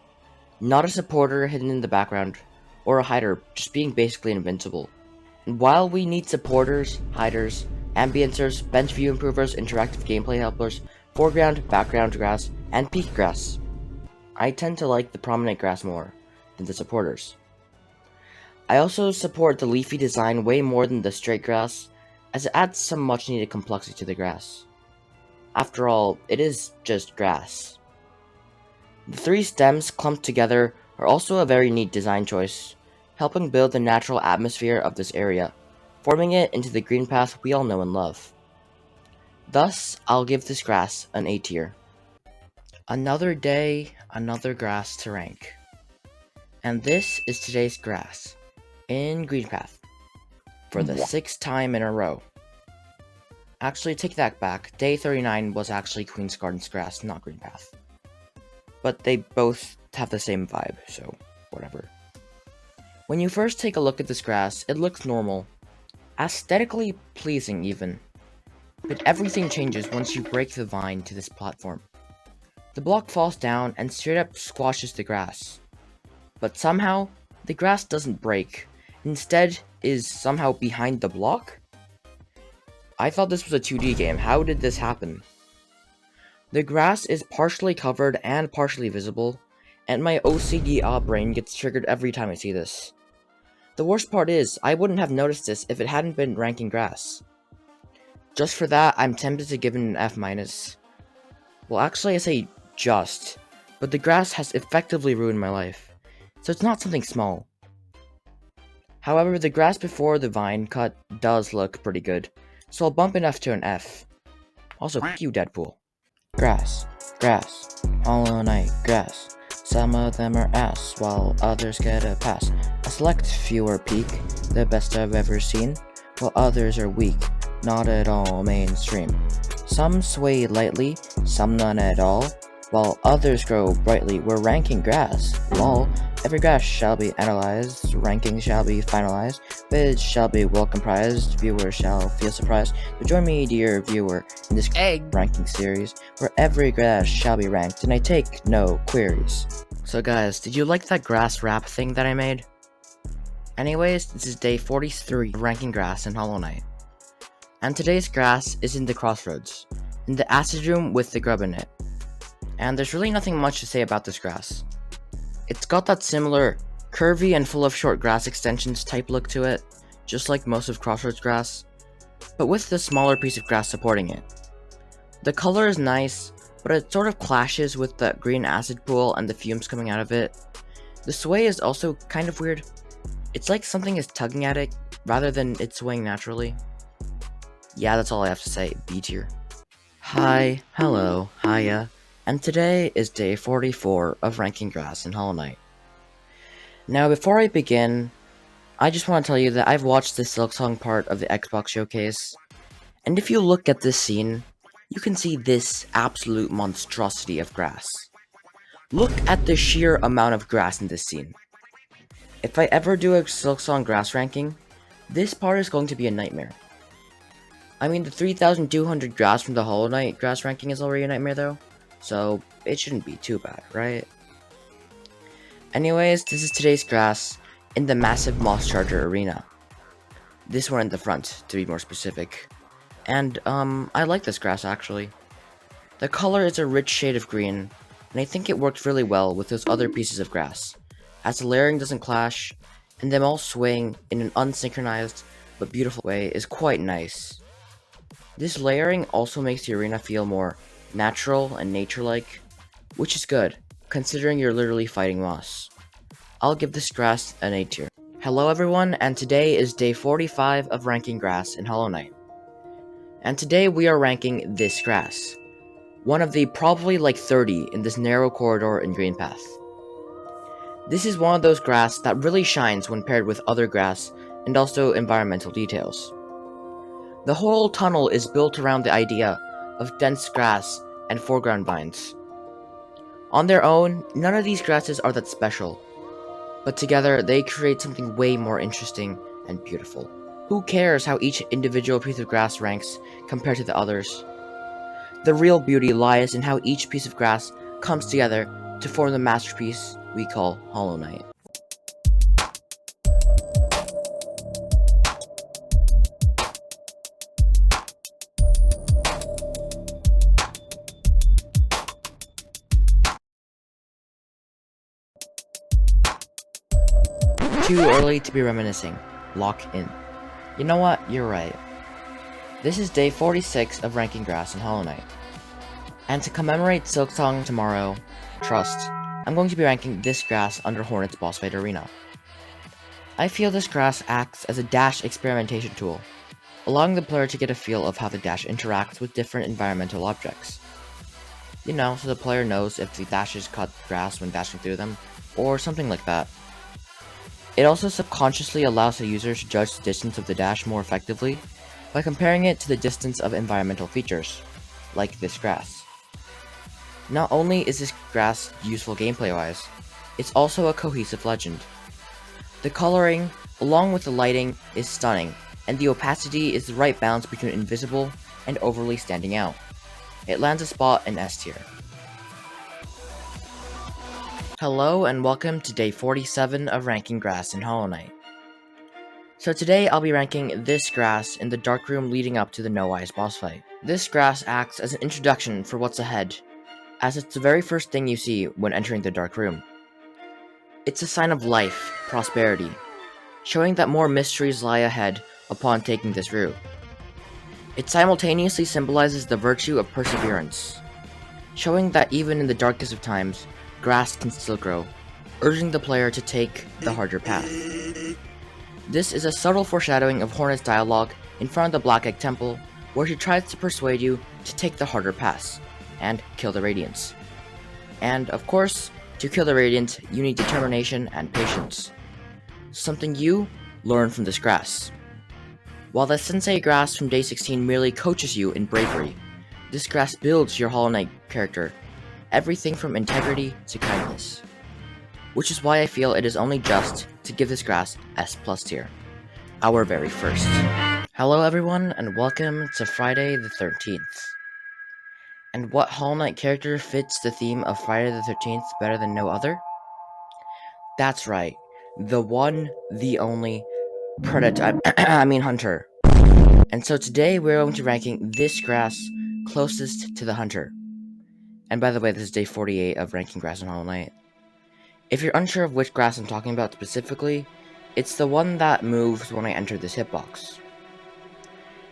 Not a supporter hidden in the background, or a hider just being basically invincible. And while we need supporters, hiders, ambiencers, bench view improvers, interactive gameplay helpers, foreground, background grass, and peak grass, I tend to like the prominent grass more than the supporters. I also support the leafy design way more than the straight grass, as it adds some much needed complexity to the grass. After all, it is just grass. The three stems clumped together are also a very neat design choice, helping build the natural atmosphere of this area, forming it into the green path we all know and love. Thus, I'll give this grass an A tier. Another day, another grass to rank. And this is today's grass, in Green Path, for the 6th time in a row. Actually, take that back, day 39 was actually Queen's Gardens grass, not Green Path. But they both have the same vibe, so whatever. When you first take a look at this grass, it looks normal, aesthetically pleasing even. But everything changes once you break the vine to this platform. The block falls down and straight up squashes the grass. But somehow, the grass doesn't break, instead is somehow behind the block? I thought this was a 2D game, how did this happen? The grass is partially covered and partially visible, and my OCD brain gets triggered every time I see this. The worst part is, I wouldn't have noticed this if it hadn't been ranking grass. Just for that, I'm tempted to give it an F-. Well, actually I say just, but the grass has effectively ruined my life, so it's not something small. However, the grass before the vine cut does look pretty good, so I'll bump it up to an F. Also, f*** you, Deadpool. Grass, grass, Hollow Knight, grass. Some of them are ass, while others get a pass. A select few are peak, the best I've ever seen, while others are weak, not at all mainstream. Some sway lightly, some none at all, while others grow brightly. We're ranking grass, lol. Every grass shall be analyzed, rankings shall be finalized, bids shall be well comprised, viewers shall feel surprised. So join me, dear viewer, in this ranking series, where every grass shall be ranked, and I take no queries. So guys, did you like that grass rap thing that I made? Anyways, this is day 43 of ranking grass in Hollow Knight. And today's grass is in the Crossroads, in the acid room with the grub in it. And there's really nothing much to say about this grass. It's got that similar, curvy and full of short grass extensions type look to it, just like most of Crossroads grass, but with the smaller piece of grass supporting it. The color is nice, but it sort of clashes with the green acid pool and the fumes coming out of it. The sway is also kind of weird. It's like something is tugging at it, rather than it swaying naturally. Yeah, that's all I have to say, B tier. Hi, hello, hiya. And today is day 44 of ranking grass in Hollow Knight. Now, before I begin, I just want to tell you that I've watched the Silksong part of the Xbox showcase, and if you look at this scene, you can see this absolute monstrosity of grass. Look at the sheer amount of grass in this scene. If I ever do a Silksong grass ranking, this part is going to be a nightmare. I mean, the 3,200 grass from the Hollow Knight grass ranking is already a nightmare though. So, it shouldn't be too bad, right? Anyways, this is today's grass in the massive Moss Charger arena. This one in the front, to be more specific. And, I like this grass actually. The color is a rich shade of green, and I think it works really well with those other pieces of grass, as the layering doesn't clash, and them all swaying in an unsynchronized but beautiful way is quite nice. This layering also makes the arena feel more natural and nature-like, which is good, considering you're literally fighting moss. I'll give this grass an A tier. Hello everyone, and today is day 45 of ranking grass in Hollow Knight. And today we are ranking this grass, one of the probably like 30 in this narrow corridor in Green Path. This is one of those grass that really shines when paired with other grass and also environmental details. The whole tunnel is built around the idea of dense grass and foreground vines. On their own, none of these grasses are that special, but together they create something way more interesting and beautiful. Who cares how each individual piece of grass ranks compared to the others? The real beauty lies in how each piece of grass comes together to form the masterpiece we call Hollow Knight. Too early to be reminiscing. Lock in. You know what? You're right. This is day 46 of ranking grass in Hollow Knight. And to commemorate Silksong tomorrow, trust, I'm going to be ranking this grass under Hornet's boss fight arena. I feel this grass acts as a dash experimentation tool, allowing the player to get a feel of how the dash interacts with different environmental objects. You know, so the player knows if the dashes cut grass when dashing through them, or something like that. It also subconsciously allows the user to judge the distance of the dash more effectively by comparing it to the distance of environmental features, like this grass. Not only is this grass useful gameplay-wise, it's also a cohesive legend. The coloring, along with the lighting, is stunning, and the opacity is the right balance between invisible and overly standing out. It lands a spot in S tier. Hello and welcome to day 47 of ranking grass in Hollow Knight. So today I'll be ranking this grass in the dark room leading up to the No Eyes boss fight. This grass acts as an introduction for what's ahead, as it's the very first thing you see when entering the dark room. It's a sign of life, prosperity, showing that more mysteries lie ahead upon taking this route. It simultaneously symbolizes the virtue of perseverance, showing that even in the darkest of times, grass can still grow, urging the player to take the harder path. This is a subtle foreshadowing of Hornet's dialogue in front of the Black Egg Temple, where she tries to persuade you to take the harder path and kill the Radiants. And, of course, to kill the Radiant, you need determination and patience, something you learn from this grass. While the Sensei grass from day 16 merely coaches you in bravery, this grass builds your Hollow Knight character, everything from integrity to kindness. Which is why I feel it is only just to give this grass S+ tier, our very first. Hello everyone, and welcome to Friday the 13th. And what Hollow Knight character fits the theme of Friday the 13th better than no other? That's right, the one, the only, Hunter. And so today we're going to ranking this grass closest to the Hunter. And by the way, this is day 48 of ranking grass in Hollow Knight. If you're unsure of which grass I'm talking about specifically, it's the one that moves when I enter this hitbox.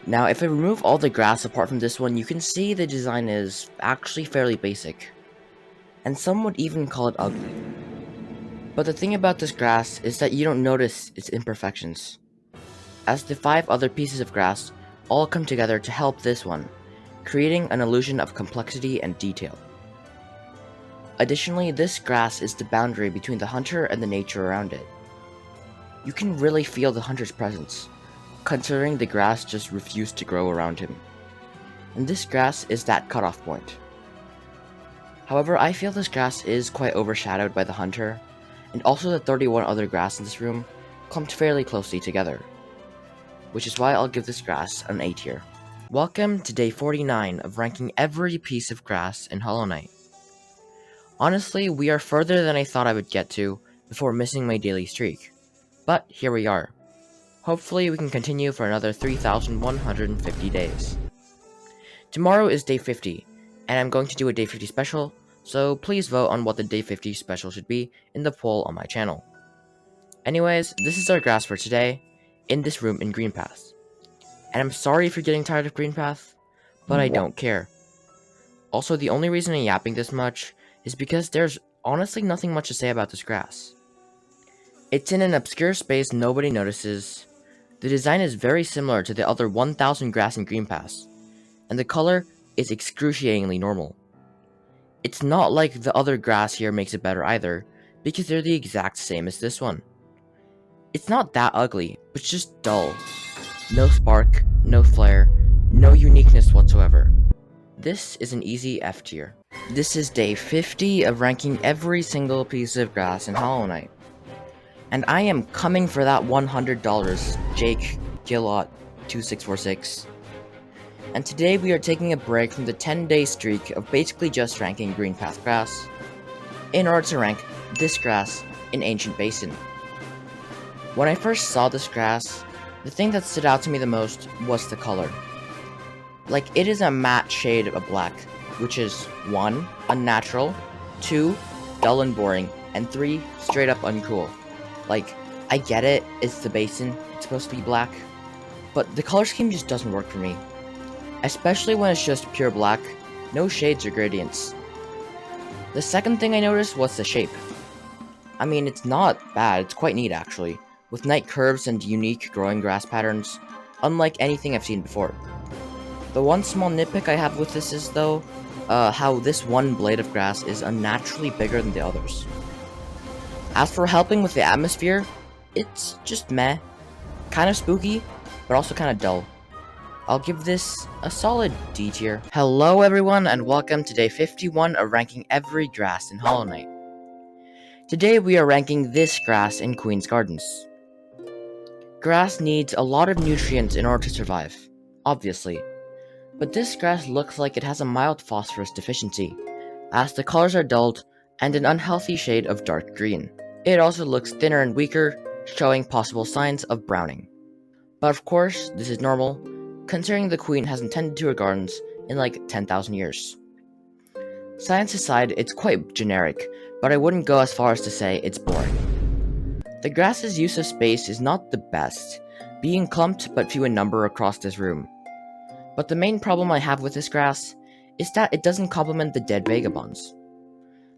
Now, if I remove all the grass apart from this one, you can see the design is actually fairly basic. And some would even call it ugly. But the thing about this grass is that you don't notice its imperfections, as the 5 other pieces of grass all come together to help this one, creating an illusion of complexity and detail. Additionally, this grass is the boundary between the hunter and the nature around it. You can really feel the hunter's presence, considering the grass just refused to grow around him. And this grass is that cutoff point. However, I feel this grass is quite overshadowed by the hunter, and also the 31 other grass in this room clumped fairly closely together, which is why I'll give this grass an A tier. Welcome to day 49 of ranking every piece of grass in Hollow Knight. Honestly, we are further than I thought I would get to before missing my daily streak, but here we are. Hopefully we can continue for another 3,150 days. Tomorrow is day 50, and I'm going to do a day 50 special, so please vote on what the day 50 special should be in the poll on my channel. Anyways, this is our grass for today, in this room in Green Path. And I'm sorry if you're getting tired of Green Path, but I don't care. Also, the only reason I'm yapping this much is because there's honestly nothing much to say about this grass. It's in an obscure space nobody notices, the design is very similar to the other 1,000 grass in Green Pass, and the color is excruciatingly normal. It's not like the other grass here makes it better either, because they're the exact same as this one. It's not that ugly, but just dull. No spark, no flair, no uniqueness whatsoever. This is an easy F tier. This is day 50 of ranking every single piece of grass in Hollow Knight. And I am coming for that $100, Jake Gillot 2646. And today we are taking a break from the 10-day streak of basically just ranking Green Path grass in order to rank this grass in Ancient Basin. When I first saw this grass, the thing that stood out to me the most was the color. Like, it is a matte shade of black, which is 1. Unnatural, 2. Dull and boring, and 3. Straight up uncool. Like, I get it, it's the basin, it's supposed to be black, but the color scheme just doesn't work for me. Especially when it's just pure black, no shades or gradients. The second thing I noticed was the shape. I mean, it's not bad, it's quite neat actually, with nice curves and unique growing grass patterns, unlike anything I've seen before. The one small nitpick I have with this is, though, how this one blade of grass is unnaturally bigger than the others. As for helping with the atmosphere, it's just meh. Kinda spooky, but also kinda dull. I'll give this a solid D tier. Hello everyone, and welcome to day 51 of ranking every grass in Hollow Knight. Today we are ranking this grass in Queen's Gardens. Grass needs a lot of nutrients in order to survive, obviously. But this grass looks like it has a mild phosphorus deficiency, as the colors are dulled and an unhealthy shade of dark green. It also looks thinner and weaker, showing possible signs of browning. But of course, this is normal, considering the Queen hasn't tended to her gardens in like 10,000 years. Science aside, it's quite generic, but I wouldn't go as far as to say it's boring. The grass's use of space is not the best, being clumped but few in number across this room. But the main problem I have with this grass is that it doesn't complement the dead vagabonds.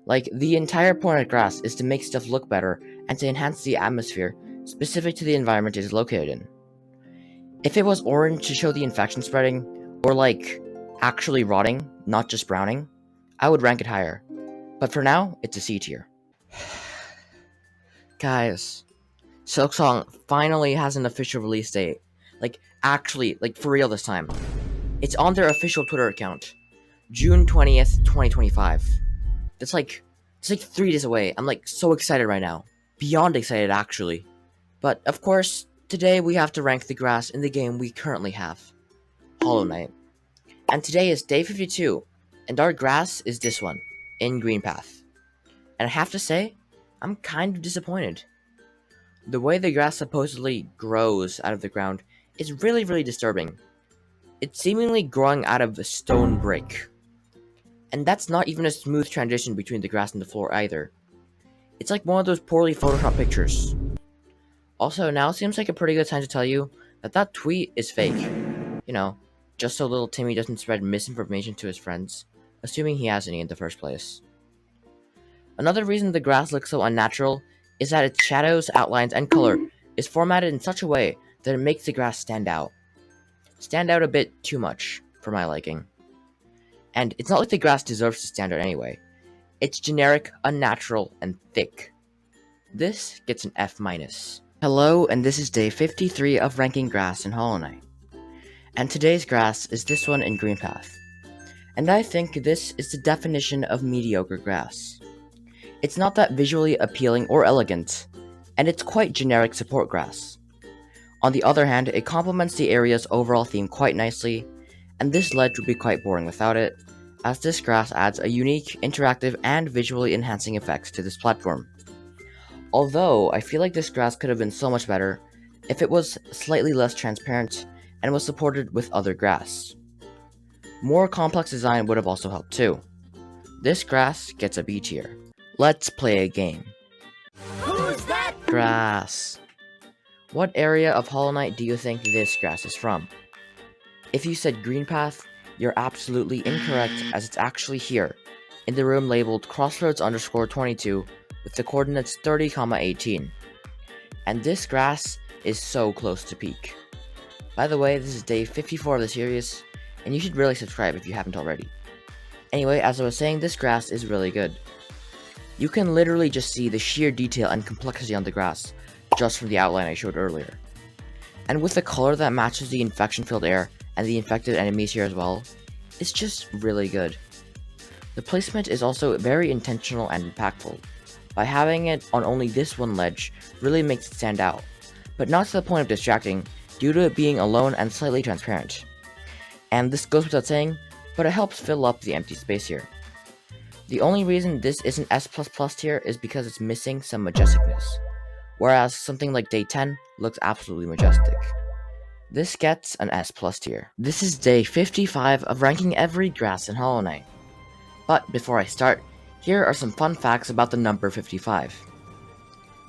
Like, the entire point of grass is to make stuff look better and to enhance the atmosphere specific to the environment it is located in. If it was orange to show the infection spreading, or like, actually rotting, not just browning, I would rank it higher. But for now, it's a C tier. Guys, Silksong finally has an official release date. Like, actually, like for real this time. It's on their official Twitter account, June 20th, 2025. It's like 3 days away. I'm like so excited right now. Beyond excited, actually. But of course, today we have to rank the grass in the game we currently have, Hollow Knight. And today is day 52, and our grass is this one, in Green Path. And I have to say, I'm kind of disappointed. The way the grass supposedly grows out of the ground is really, really disturbing. It's seemingly growing out of a stone brick. And that's not even a smooth transition between the grass and the floor either. It's like one of those poorly photoshopped pictures. Also, now seems like a pretty good time to tell you that that tweet is fake. You know, just so little Timmy doesn't spread misinformation to his friends, assuming he has any in the first place. Another reason the grass looks so unnatural is that its shadows, outlines, and color is formatted in such a way that it makes the grass stand out. Stand out a bit too much, for my liking. And it's not like the grass deserves to stand out anyway. It's generic, unnatural, and thick. This gets an F-. Hello, and this is day 53 of ranking grass in Hollow Knight. And today's grass is this one in Green Path. And I think this is the definition of mediocre grass. It's not that visually appealing or elegant, and it's quite generic support grass. On the other hand, it complements the area's overall theme quite nicely, and this ledge would be quite boring without it, as this grass adds a unique, interactive, and visually enhancing effect to this platform. Although, I feel like this grass could have been so much better if it was slightly less transparent and was supported with other grass. More complex design would have also helped too. This grass gets a B tier. Let's play a game. Who's that? Grass. What area of Hollow Knight do you think this grass is from? If you said Green Path, you're absolutely incorrect, as it's actually here, in the room labeled Crossroads_22 with the coordinates 30,18. And this grass is so close to peak. By the way, this is day 54 of the series, and you should really subscribe if you haven't already. Anyway, as I was saying, this grass is really good. You can literally just see the sheer detail and complexity on the grass, just from the outline I showed earlier. And with the color that matches the infection-filled air and the infected enemies here as well, it's just really good. The placement is also very intentional and impactful. By having it on only this one ledge really makes it stand out, but not to the point of distracting due to it being alone and slightly transparent. And this goes without saying, but it helps fill up the empty space here. The only reason this isn't S++ tier is because it's missing some majesticness, whereas something like Day 10 looks absolutely majestic. This gets an S+ tier. This is day 55 of ranking every grass in Hollow Knight. But before I start, here are some fun facts about the number 55.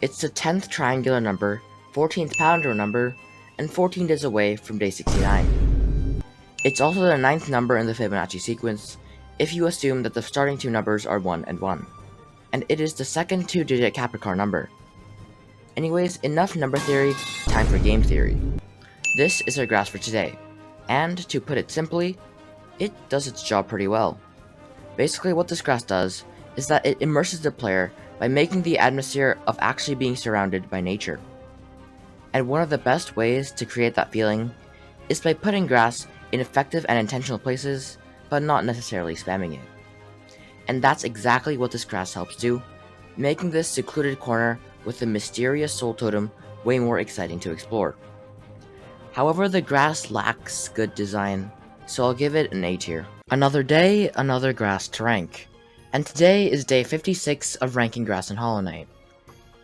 It's the 10th triangular number, 14th palindrome number, and 14 days away from day 69. It's also the 9th number in the Fibonacci sequence, if you assume that the starting two numbers are 1 and 1. And it is the second 2-digit Capricorn number. Anyways, enough number theory, time for game theory. This is our grass for today, and to put it simply, it does its job pretty well. Basically what this grass does is that it immerses the player by making the atmosphere of actually being surrounded by nature. And one of the best ways to create that feeling is by putting grass in effective and intentional places, but not necessarily spamming it. And that's exactly what this grass helps do, making this secluded corner with the mysterious soul totem way more exciting to explore. However, the grass lacks good design, so I'll give it an A tier. Another day, another grass to rank. And today is day 56 of ranking grass in Hollow Knight.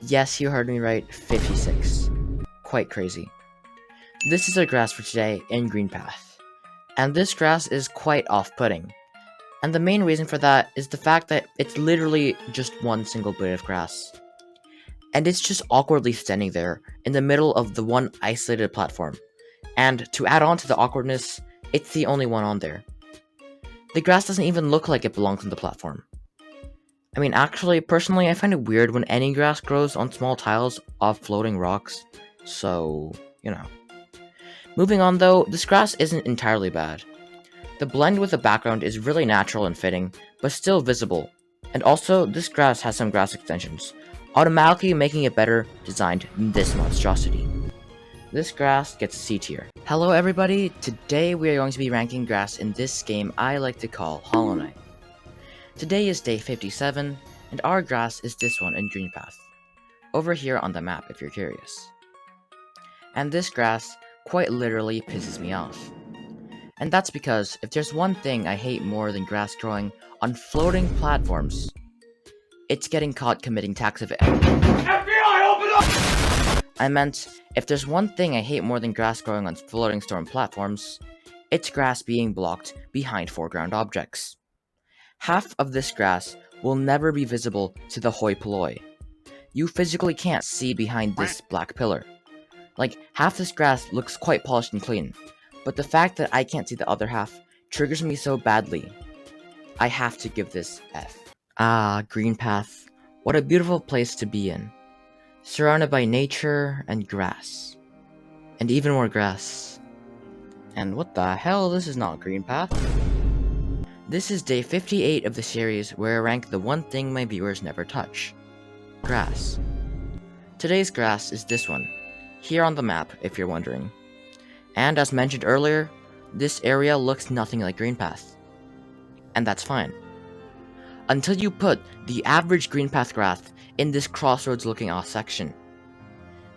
Yes, you heard me right, 56. Quite crazy. This is our grass for today in Green Path. And this grass is quite off-putting. And the main reason for that is the fact that it's literally just one single blade of grass. And it's just awkwardly standing there in the middle of the one isolated platform. And to add on to the awkwardness, it's the only one on there. The grass doesn't even look like it belongs on the platform. I mean, actually, personally, I find it weird when any grass grows on small tiles off floating rocks, so, you know. Moving on though, this grass isn't entirely bad. The blend with the background is really natural and fitting, but still visible. And also, this grass has some grass extensions, automatically making it better designed than this monstrosity. This grass gets a C tier. Hello everybody, today we are going to be ranking grass in this game I like to call Hollow Knight. Today is day 57, and our grass is this one in Green Path. Over here on the map if you're curious. And this grass quite literally pisses me off. And that's because if there's one thing I hate more than grass growing on floating platforms, it's getting caught committing tax evasion. FBI, open up! I meant, if there's one thing I hate more than grass growing on floating stone platforms, it's grass being blocked behind foreground objects. Half of this grass will never be visible to the hoi polloi. You physically can't see behind this black pillar. Like, half this grass looks quite polished and clean, but the fact that I can't see the other half triggers me so badly. I have to give this F. Ah, Green Path. What a beautiful place to be in. Surrounded by nature and grass. And even more grass. And what the hell, this is not Green Path. This is day 58 of the series where I rank the one thing my viewers never touch. Grass. Today's grass is this one, here on the map if you're wondering. And as mentioned earlier, this area looks nothing like Green Path. And that's fine. Until you put the average Green Path grass in this crossroads looking off section.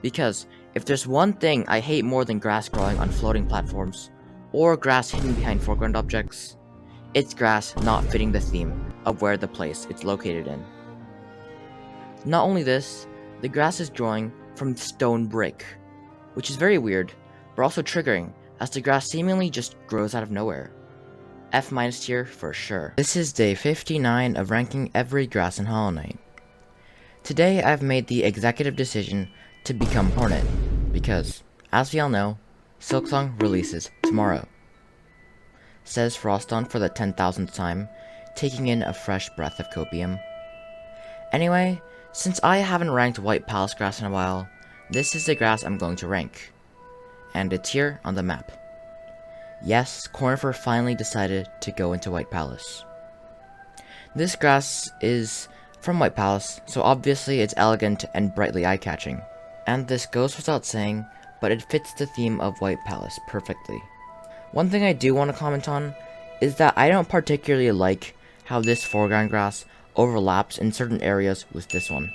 Because if there's one thing I hate more than grass growing on floating platforms, or grass hidden behind foreground objects, it's grass not fitting the theme of where the place it's located in. Not only this, the grass is growing from stone brick, which is very weird, but also triggering, as the grass seemingly just grows out of nowhere. F- tier for sure. This is day 59 of ranking every grass in Hollow Knight. Today I've made the executive decision to become Hornet, because, as we all know, Silksong releases tomorrow. Says Froston for the 10,000th time, taking in a fresh breath of copium. Anyway, since I haven't ranked White Palace grass in a while, this is the grass I'm going to rank. And it's here on the map. Yes, Cornifer finally decided to go into White Palace. This grass is from White Palace, so obviously it's elegant and brightly eye-catching. And this goes without saying, but it fits the theme of White Palace perfectly. One thing I do want to comment on is that I don't particularly like how this foreground grass overlaps in certain areas with this one.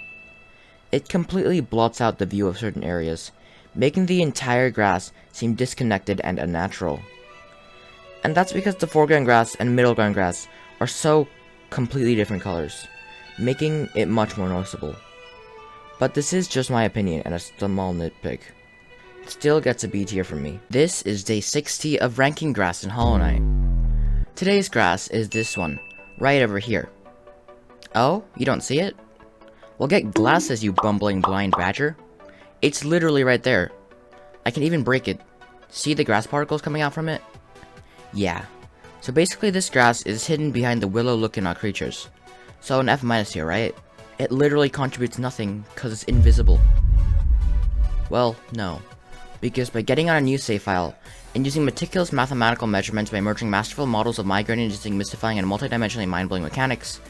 It completely blots out the view of certain areas, making the entire grass seem disconnected and unnatural. And that's because the foreground grass and middle ground grass are so completely different colors, making it much more noticeable. But this is just my opinion and a small nitpick. It still gets a B tier from me. This is day 60 of ranking grass in Hollow Knight. Today's grass is this one, right over here. Oh, you don't see it? Well, get glasses, you bumbling blind badger. It's literally right there. I can even break it. See the grass particles coming out from it? Yeah. So basically this grass is hidden behind the willow-looking creatures. So an F- here, right? It literally contributes nothing because it's invisible. Well, no. Because by getting on a new save file, and using meticulous mathematical measurements by merging masterful models of migraine inducing, mystifying, and multidimensionally mind-blowing mechanics,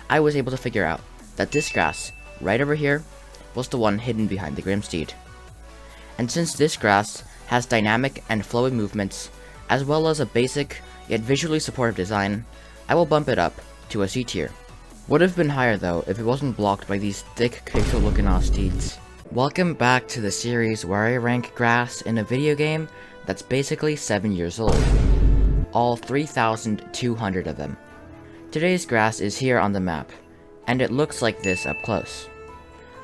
I was able to figure out that this grass, right over here, was the one hidden behind the Grimsteed. And since this grass has dynamic and flowing movements, as well as a basic, yet visually supportive design, I will bump it up to a C tier. Would have been higher though if it wasn't blocked by these thick Kiko looking steeds. Welcome back to the series where I rank grass in a video game that's basically 7 years old. All 3,200 of them. Today's grass is here on the map, and it looks like this up close.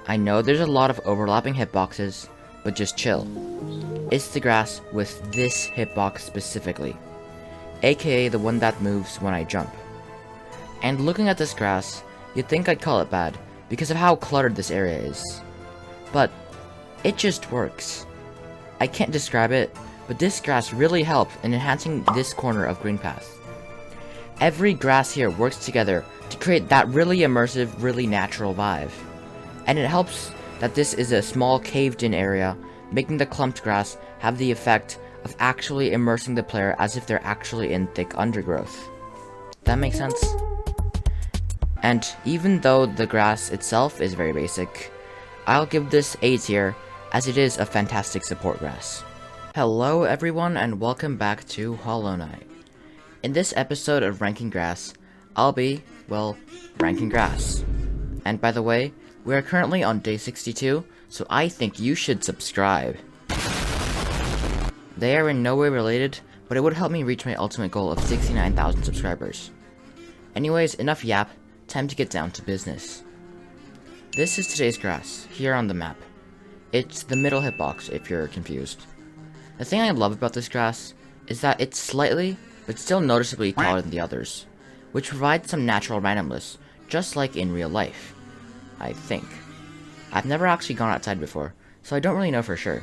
I know there's a lot of overlapping hitboxes, but just chill. It's the grass with this hitbox specifically, aka the one that moves when I jump. And looking at this grass, you'd think I'd call it bad, because of how cluttered this area is. But it just works. I can't describe it, but this grass really helped in enhancing this corner of Green Path. Every grass here works together to create that really immersive, really natural vibe. And it helps that this is a small caved-in area, making the clumped grass have the effect of actually immersing the player as if they're actually in thick undergrowth. That makes sense? And even though the grass itself is very basic, I'll give this A tier as it is a fantastic support grass. Hello everyone and welcome back to Hollow Knight. In this episode of Ranking Grass, I'll be, well, ranking grass. And by the way, we are currently on day 62, so I think you should subscribe. They are in no way related, but it would help me reach my ultimate goal of 69,000 subscribers. Anyways, enough yap, time to get down to business. This is today's grass, here on the map. It's the middle hitbox, if you're confused. The thing I love about this grass is that it's slightly, but still noticeably taller than the others, which provides some natural randomness, just like in real life. I think. I've never actually gone outside before, so I don't really know for sure.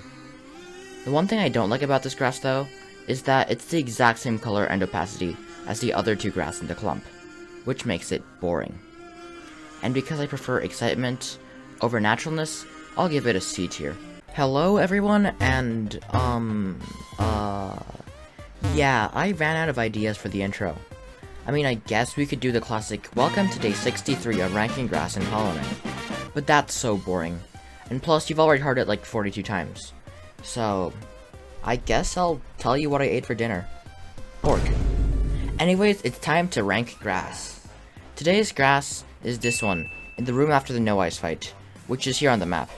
The one thing I don't like about this grass though, is that it's the exact same color and opacity as the other two grass in the clump, which makes it boring. And because I prefer excitement over naturalness, I'll give it a C tier. Hello everyone, and yeah, I ran out of ideas for the intro. I mean, I guess we could do the classic, welcome to day 63 of ranking grass in Hollow Knight, but that's so boring. And plus, you've already heard it like 42 times. So, I guess I'll tell you what I ate for dinner. Pork. Anyways, it's time to rank grass. Today's grass is this one, in the room after the No Ice fight, which is here on the map.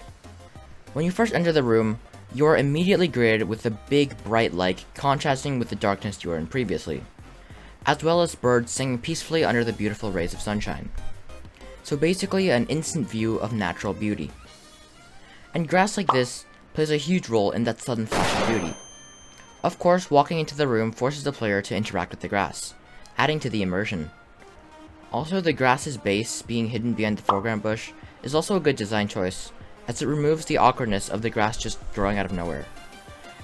When you first enter the room, you are immediately greeted with a big bright light contrasting with the darkness you were in previously, as well as birds singing peacefully under the beautiful rays of sunshine. So basically an instant view of natural beauty. And grass like this plays a huge role in that sudden flash of beauty. Of course, walking into the room forces the player to interact with the grass, adding to the immersion. Also, the grass's base being hidden behind the foreground bush is also a good design choice, as it removes the awkwardness of the grass just growing out of nowhere.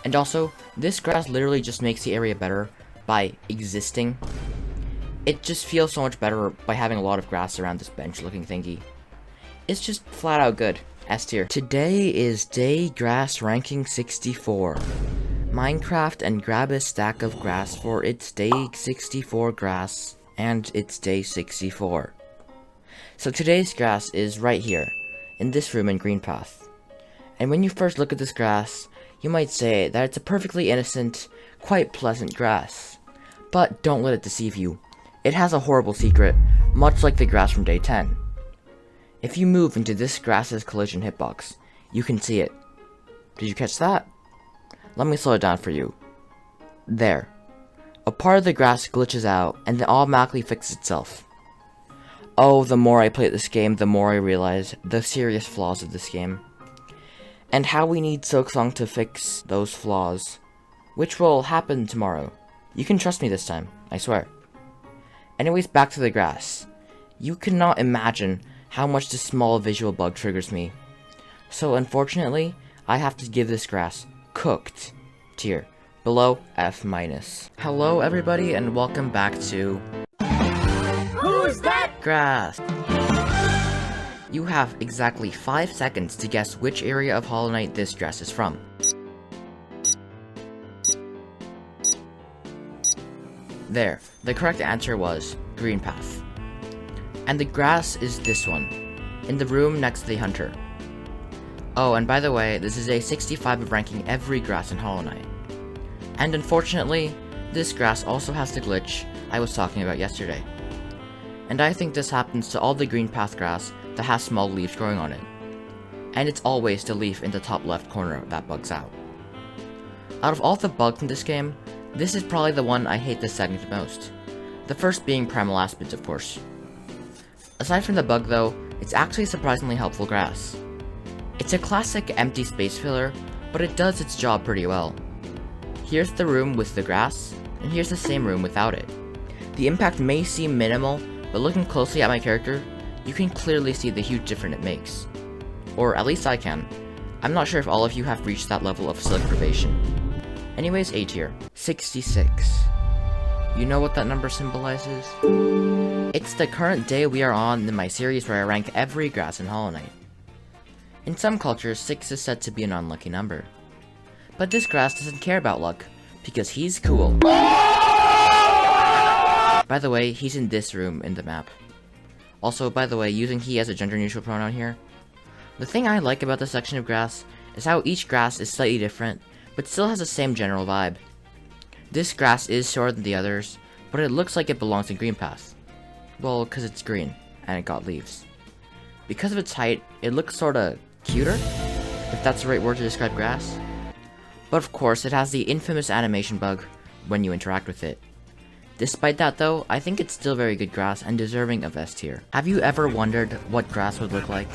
And also, this grass literally just makes the area better by existing. It just feels so much better by having a lot of grass around this bench looking thingy. It's just flat out good. S tier. Today is day grass ranking 64. Minecraft and grab a stack of grass for its day 64 grass and its day 64. So today's grass is right here, in this room in Green Path. And when you first look at this grass, you might say that it's a perfectly innocent, quite pleasant grass. But don't let it deceive you. It has a horrible secret, much like the grass from day 10. If you move into this grass's collision hitbox, you can see it. Did you catch that? Let me slow it down for you. There. A part of the grass glitches out and then automatically fixes itself. Oh, the more I play this game, the more I realize the serious flaws of this game. And how we need Silksong to fix those flaws. Which will happen tomorrow. You can trust me this time, I swear. Anyways, back to the grass. You cannot imagine how much this small visual bug triggers me. So unfortunately, I have to give this grass cooked tier, below F-. Hello everybody and welcome back to Who's that? Grass. You have exactly 5 seconds to guess which area of Hollow Knight this grass is from. There, the correct answer was Green Path. And the grass is this one, in the room next to the hunter. Oh, and by the way, this is a 65 of ranking every grass in Hollow Knight. And unfortunately, this grass also has the glitch I was talking about yesterday. And I think this happens to all the Green Path grass that has small leaves growing on it. And it's always the leaf in the top left corner that bugs out. Out of all the bugs in this game, this is probably the one I hate the second most. The first being Primal Aspids, of course. Aside from the bug though, it's actually surprisingly helpful grass. It's a classic empty space filler, but it does its job pretty well. Here's the room with the grass, and here's the same room without it. The impact may seem minimal, but looking closely at my character, you can clearly see the huge difference it makes. Or at least I can. I'm not sure if all of you have reached that level of silk privation. Anyways, A tier. 66. You know what that number symbolizes? It's the current day we are on in my series where I rank every grass in Hollow Knight. In some cultures, 6 is said to be an unlucky number. But this grass doesn't care about luck, because he's cool. By the way, he's in this room in the map. Also, by the way, using he as a gender neutral pronoun here. The thing I like about this section of grass is how each grass is slightly different, but still has the same general vibe. This grass is shorter than the others, but it looks like it belongs in Green Path. Well, cause it's green, and it got leaves. Because of its height, it looks sorta cuter, if that's the right word to describe grass. But of course, it has the infamous animation bug when you interact with it. Despite that though, I think it's still very good grass and deserving of S tier. Have you ever wondered what grass would look like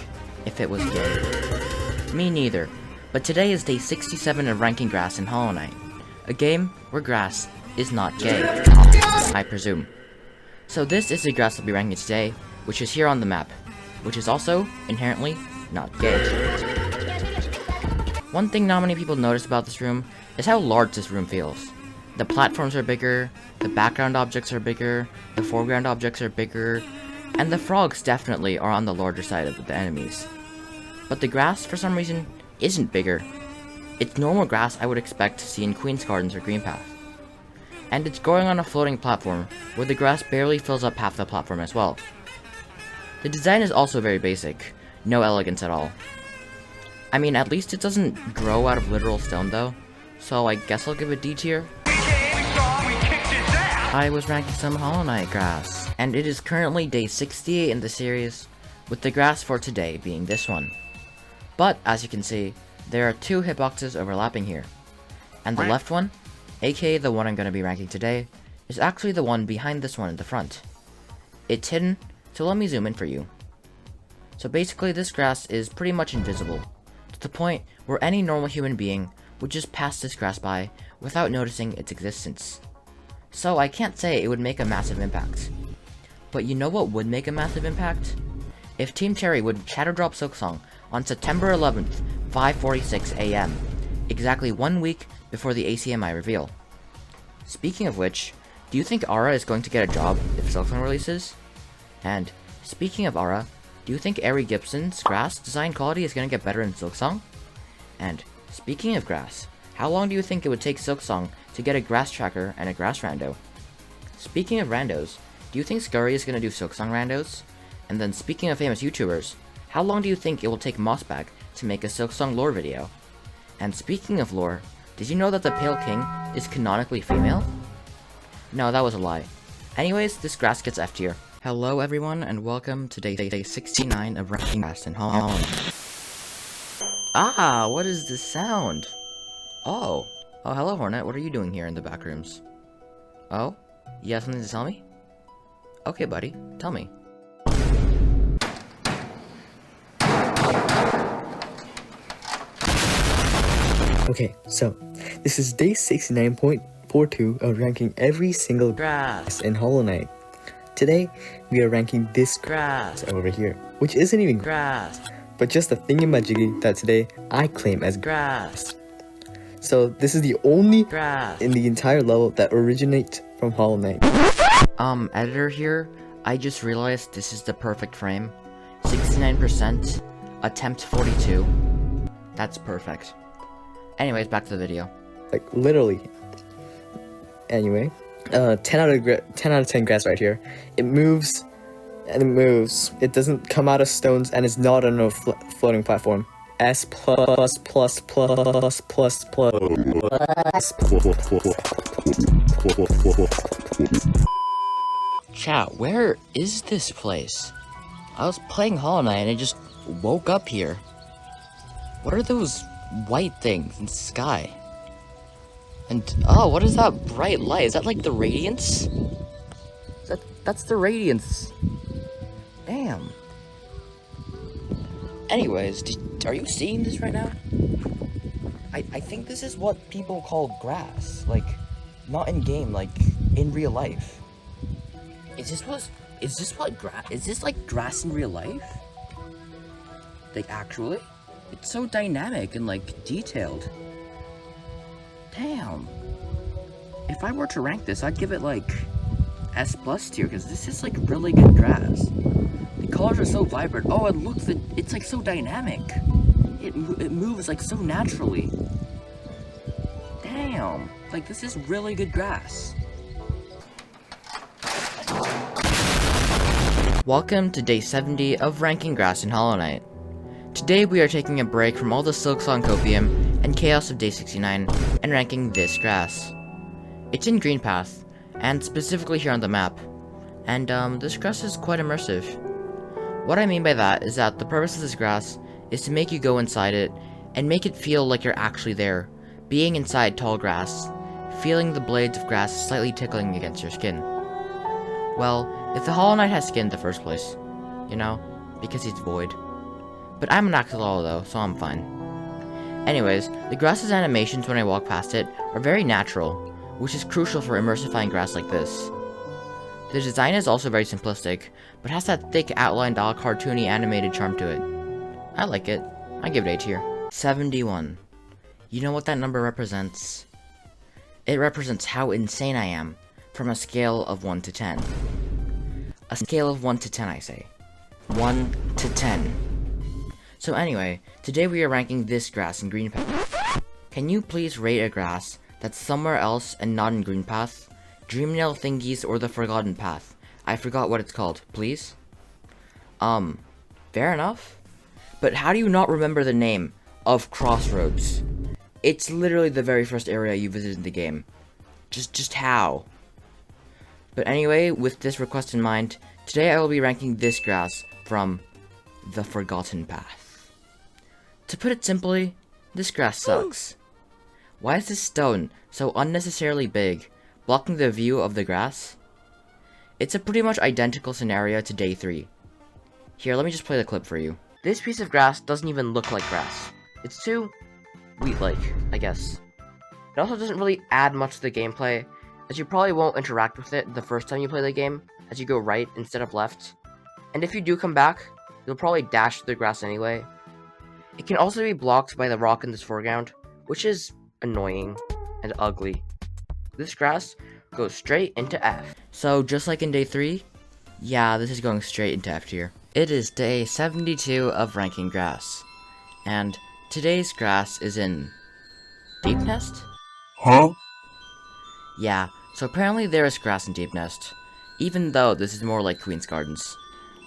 if it was gay? Me neither, but today is day 67 of ranking grass in Hollow Knight, a game where grass is not gay, I presume. So this is the grass I'll be ranking today, which is here on the map, which is also inherently not gay. One thing not many people notice about this room is how large this room feels. The platforms are bigger, the background objects are bigger, the foreground objects are bigger, and the frogs definitely are on the larger side of the enemies. But the grass, for some reason, isn't bigger. It's normal grass I would expect to see in Queen's Gardens or Green Path. And it's growing on a floating platform, where the grass barely fills up half the platform as well. The design is also very basic, no elegance at all. I mean, at least it doesn't grow out of literal stone though, so I guess I'll give it D tier. I was ranking some Hollow Knight grass, and it is currently day 68 in the series, with the grass for today being this one. But, as you can see, there are 2 hitboxes overlapping here. And the left one, aka the one I'm going to be ranking today, is actually the one behind this one in the front. It's hidden, so let me zoom in for you. So basically this grass is pretty much invisible, to the point where any normal human being would just pass this grass by without noticing its existence. So I can't say it would make a massive impact. But you know what would make a massive impact? If Team Cherry would Shadow Drop Silksong on September 11th, 5:46 AM, exactly 1 week before the ACMI reveal. Speaking of which, do you think Aura is going to get a job if Silksong releases? And, speaking of Aura, do you think Ari Gibson's grass design quality is going to get better in Silksong? And, speaking of grass, how long do you think it would take Silksong to get a grass tracker and a grass rando? Speaking of randos, do you think Scurry is going to do Silksong randos? And then speaking of famous YouTubers, how long do you think it will take Mossbag to make a Silksong lore video? And speaking of lore, did you know that the Pale King is canonically female? No, that was a lie. Anyways, this grass gets F tier. Hello everyone, and welcome to day 69 of ranking grass in Holland. Ah, what is this sound? Oh, hello Hornet, what are you doing here in the back rooms? Oh, you have something to tell me? Okay buddy, tell me. Okay, so this is day 69.42 of ranking every single Grass. in Hollow Knight. Today, we are ranking this Grass. over here, which isn't even Grass. but just a thingamajiggy that today I claim as Grass. So this is the only Grass. in the entire level that originates from Hollow Knight. Editor here, I just realized this is the perfect frame. 69%, attempt 42. That's perfect. Anyways, back to the video. Like literally. Anyway, 10 out of 10 grass right here. It moves and it moves. It doesn't come out of stones and it's not on a floating platform. S plus plus plus plus plus. Chat, where is this place? I was playing Hollow Knight and I just woke up here. What are those white things in the sky? And oh, what is that bright light? Is that like the radiance? That's the radiance. Damn. Anyways, are you seeing this right now? I think this is what people call grass. Like, not in game, like in real life. Is this like grass in real life? Like actually? It's so dynamic and like detailed. Damn. If I were to rank this, I'd give it like S+ tier because this is like really good grass. The colors are so vibrant. Oh, and look, it's like so dynamic. It moves like so naturally. Damn. Like this is really good grass. Welcome to day 70 of ranking grass in Hollow Knight. Today we are taking a break from all the Silksong Copium and chaos of day 69 and ranking this grass. It's in Green Path, and specifically here on the map, and this grass is quite immersive. What I mean by that is that the purpose of this grass is to make you go inside it and make it feel like you're actually there, being inside tall grass, feeling the blades of grass slightly tickling against your skin. Well, if the Hollow Knight has skin in the first place, you know, because he's void. But I'm an Axolotl though, so I'm fine. Anyways, the grass's animations when I walk past it are very natural, which is crucial for immersifying grass like this. The design is also very simplistic, but has that thick outlined all cartoony animated charm to it. I like it. I give it A tier. 71. You know what that number represents? It represents how insane I am, from a scale of 1 to 10. A scale of 1 to 10, I say. 1 to 10. So anyway, today we are ranking this grass in Green Path. Can you please rate a grass that's somewhere else and not in Green Path? Dreamnail Thingies or the Forgotten Path? I forgot what it's called, please? Fair enough. But how do you not remember the name of Crossroads? It's literally the very first area you visited in the game. Just how? But anyway, with this request in mind, today I will be ranking this grass from the Forgotten Path. To put it simply, this grass sucks. Why is this stone so unnecessarily big, blocking the view of the grass? It's a pretty much identical scenario to day 3. Here, let me just play the clip for you. This piece of grass doesn't even look like grass. It's too wheat-like, I guess. It also doesn't really add much to the gameplay, as you probably won't interact with it the first time you play the game, as you go right instead of left. And if you do come back, you'll probably dash through the grass anyway. It can also be blocked by the rock in this foreground, which is annoying and ugly. This grass goes straight into F. So just like in day 3, yeah, this is going straight into F tier. It is day 72 of ranking grass, and today's grass is in Deep Nest? Huh? Yeah, so apparently there is grass in Deep Nest, even though this is more like Queen's Gardens.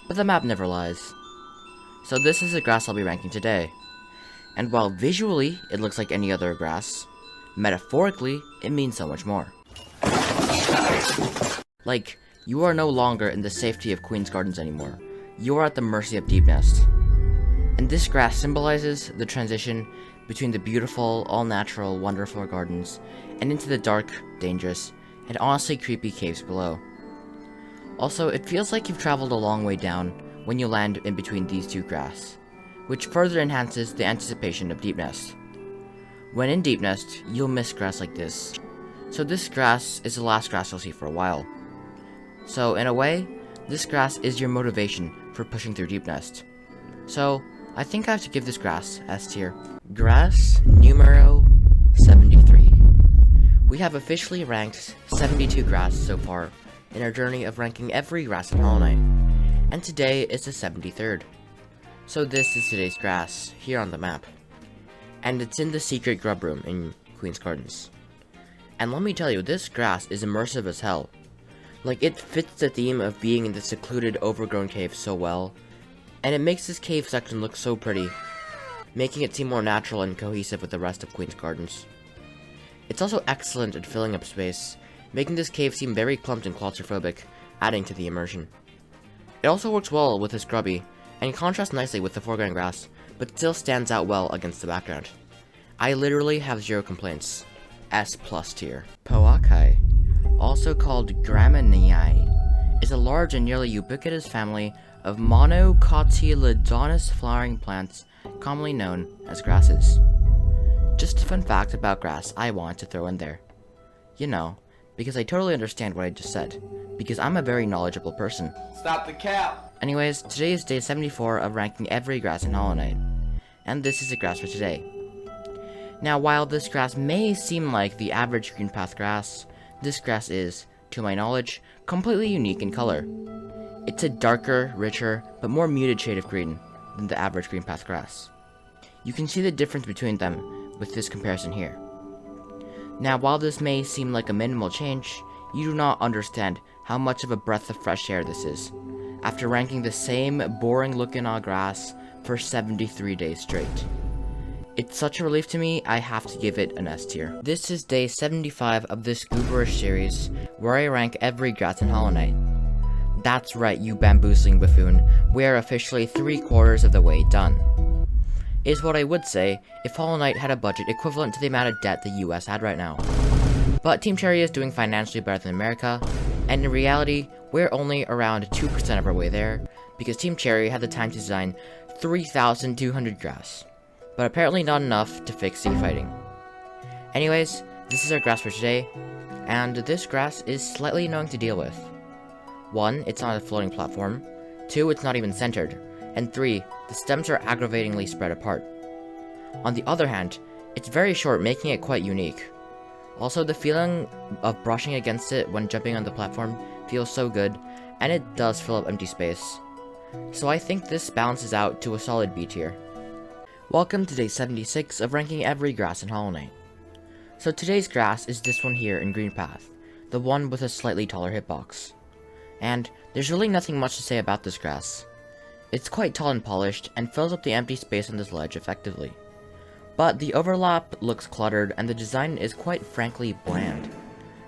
But the map never lies. So this is the grass I'll be ranking today. And while visually it looks like any other grass, metaphorically it means so much more. Like, You are no longer in the safety of Queen's Gardens anymore. You are at the mercy of Deep Nest. And this grass symbolizes the transition between the beautiful, all-natural, wonderful gardens and into the dark, dangerous, and honestly creepy caves below. Also, it feels like you've traveled a long way down when you land in between these two grass, which further enhances the anticipation of Deep Nest. When in Deep Nest, you'll miss grass like this. So this grass is the last grass you'll see for a while. So, in a way, this grass is your motivation for pushing through Deep Nest. So, I think I have to give this grass S tier. Grass numero 73. We have officially ranked 72 grass so far in our journey of ranking every grass in Hollow Knight, and today is the 73rd. So this is today's grass, here on the map. And it's in the secret grub room in Queen's Gardens. And let me tell you, this grass is immersive as hell. Like, it fits the theme of being in the secluded, overgrown cave so well, and it makes this cave section look so pretty, making it seem more natural and cohesive with the rest of Queen's Gardens. It's also excellent at filling up space, making this cave seem very clumped and claustrophobic, adding to the immersion. It also works well with this grubby, and contrasts nicely with the foreground grass, but still stands out well against the background. I literally have zero complaints. S+ tier. Poakai, also called Gramineae, is a large and nearly ubiquitous family of monocotyledonous flowering plants commonly known as grasses. Just a fun fact about grass I want to throw in there. You know, because I totally understand what I just said, because I'm a very knowledgeable person. Stop the cap! Anyways, today is day 74 of ranking every grass in Hollow Knight, and this is the grass for today. Now, while this grass may seem like the average green path grass, this grass is, to my knowledge, completely unique in color. It's a darker, richer, but more muted shade of green than the average green path grass. You can see the difference between them with this comparison here. Now, while this may seem like a minimal change, you do not understand how much of a breath of fresh air this is, after ranking the same boring looking grass for 73 days straight. It's such a relief to me, I have to give it an S tier. This is day 75 of this Gooberish series, where I rank every grass in Hollow Knight. That's right, you bamboozling buffoon, we are officially 3/4 of the way done. Is what I would say if Hollow Knight had a budget equivalent to the amount of debt the US had right now. But Team Cherry is doing financially better than America, and in reality, we're only around 2% of our way there, because Team Cherry had the time to design 3,200 grass. But apparently not enough to fix sea fighting. Anyways, this is our grass for today, and this grass is slightly annoying to deal with. 1, it's not a floating platform, 2, it's not even centered, and 3, the stems are aggravatingly spread apart. On the other hand, it's very short, making it quite unique. Also, the feeling of brushing against it when jumping on the platform feels so good, and it does fill up empty space. So I think this balances out to a solid B tier. Welcome to day 76 of ranking every grass in Hollow Knight. So today's grass is this one here in Green Path, the one with a slightly taller hitbox. And there's really nothing much to say about this grass. It's quite tall and polished, and fills up the empty space on this ledge effectively. But the overlap looks cluttered, and the design is quite frankly bland.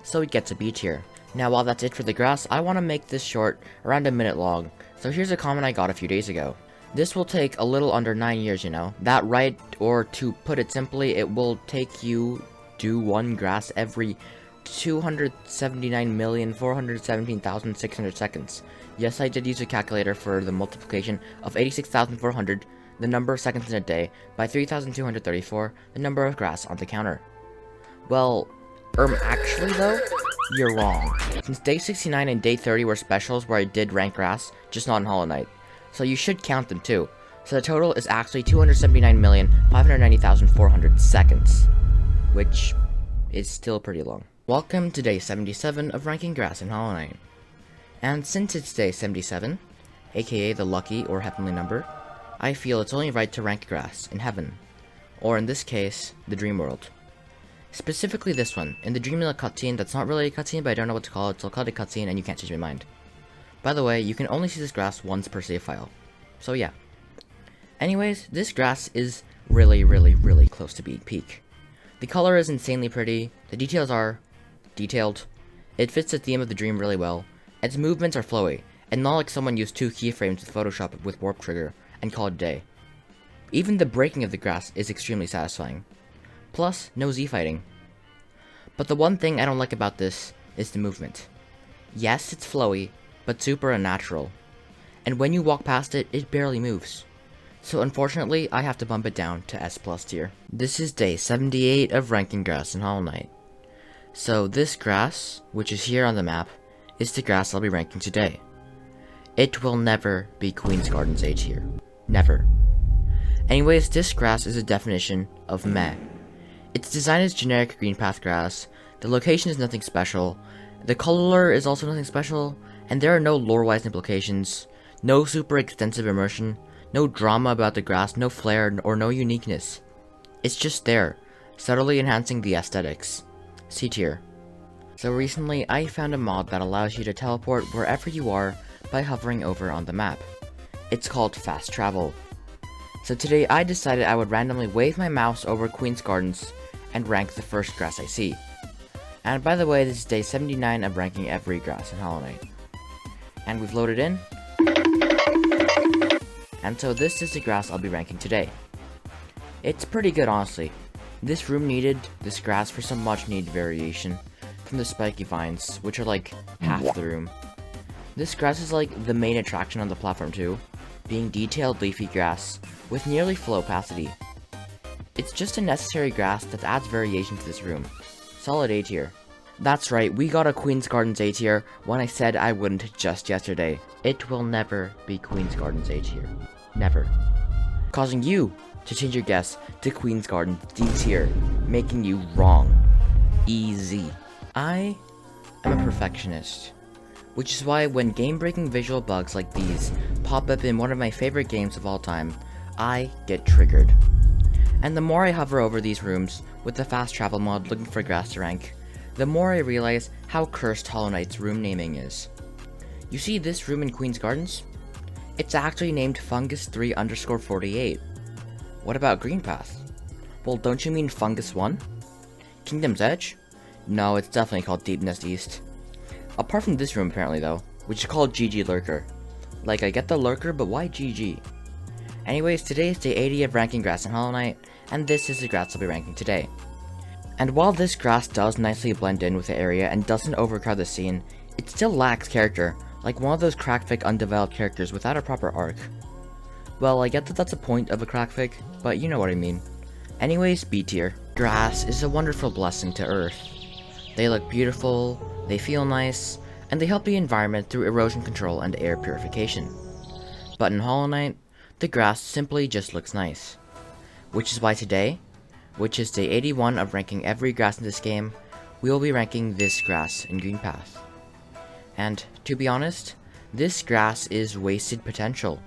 So it gets a B tier. Now while that's it for the grass, I want to make this short, around a minute long, so here's a comment I got a few days ago. This will take a little under 9 years, you know. That right, or to put it simply, it will take you do one grass every 279,417,600 seconds. Yes, I did use a calculator for the multiplication of 86,400, the number of seconds in a day, by 3,234, the number of grass on the counter. Well, actually though, you're wrong. Since day 69 and day 30 were specials where I did rank grass, just not in Hollow Knight. So you should count them too. So the total is actually 279,590,400 seconds, which is still pretty long. Welcome to day 77 of ranking grass in Hollow Knight. And since it's day 77, aka the lucky or heavenly number, I feel it's only right to rank grass in heaven, or in this case, the dream world. Specifically this one, in the Dreamville cutscene that's not really a cutscene, but I don't know what to call it, so I'll call it a cutscene and you can't change my mind. By the way, you can only see this grass once per save file, so yeah. Anyways, this grass is really close to being peak. The color is insanely pretty, the details are detailed, it fits the theme of the dream really well, Its movements are flowy, and not like someone used 2 keyframes with Photoshop with Warp Trigger and called it a day. Even the breaking of the grass is extremely satisfying. Plus, no Z-fighting. But the one thing I don't like about this is the movement. Yes, it's flowy, but super unnatural. And when you walk past it, it barely moves. So unfortunately, I have to bump it down to S+ tier. This is day 78 of ranking grass in Hollow Knight. So this grass, which is here on the map, is the grass I'll be ranking today. It will never be Queen's Gardens A tier. Never. Anyways, this grass is a definition of meh. Its design is generic green path grass, the location is nothing special, the color is also nothing special, and there are no lore-wise implications, no super extensive immersion, no drama about the grass, no flair, or no uniqueness. It's just there, subtly enhancing the aesthetics. C tier. So recently, I found a mod that allows you to teleport wherever you are by hovering over on the map. It's called Fast Travel. So today I decided I would randomly wave my mouse over Queen's Gardens and rank the first grass I see. And by the way, this is day 79 of ranking every grass in Hollow Knight. And we've loaded in. And so this is the grass I'll be ranking today. It's pretty good, honestly. This room needed this grass for some much needed variation from the spiky vines, which are like half the room. This grass is like the main attraction on the platform too, being detailed leafy grass with nearly full opacity. It's just a necessary grass that adds variation to this room. Solid A tier. That's right, we got a Queen's Gardens A tier when I said I wouldn't just yesterday. It will never be Queen's Gardens A tier. Never. Causing you to change your guess to Queen's Gardens D tier, making you wrong. Easy. I am a perfectionist, which is why when game-breaking visual bugs like these pop up in one of my favorite games of all time, I get triggered. And the more I hover over these rooms with the fast travel mod looking for grass to rank, the more I realize how cursed Hollow Knight's room naming is. You see this room in Queen's Gardens? It's actually named Fungus 3_48. What about Green Path? Well, don't you mean Fungus 1? Kingdom's Edge? No, it's definitely called Deep Nest East. Apart from this room apparently though, which is called GG Lurker. Like, I get the Lurker, but why GG? Anyways, today is day 80 of ranking grass in Hollow Knight, and this is the grass I'll be ranking today. And while this grass does nicely blend in with the area and doesn't overcrowd the scene, it still lacks character, like one of those crackfic undeveloped characters without a proper arc. Well, I get that that's a point of a crackfic, but you know what I mean. Anyways, B tier. Grass is a wonderful blessing to Earth. They look beautiful, they feel nice, and they help the environment through erosion control and air purification. But in Hollow Knight, the grass simply just looks nice. Which is why today, which is day 81 of ranking every grass in this game, we will be ranking this grass in Green Path. And, to be honest, this grass is wasted potential.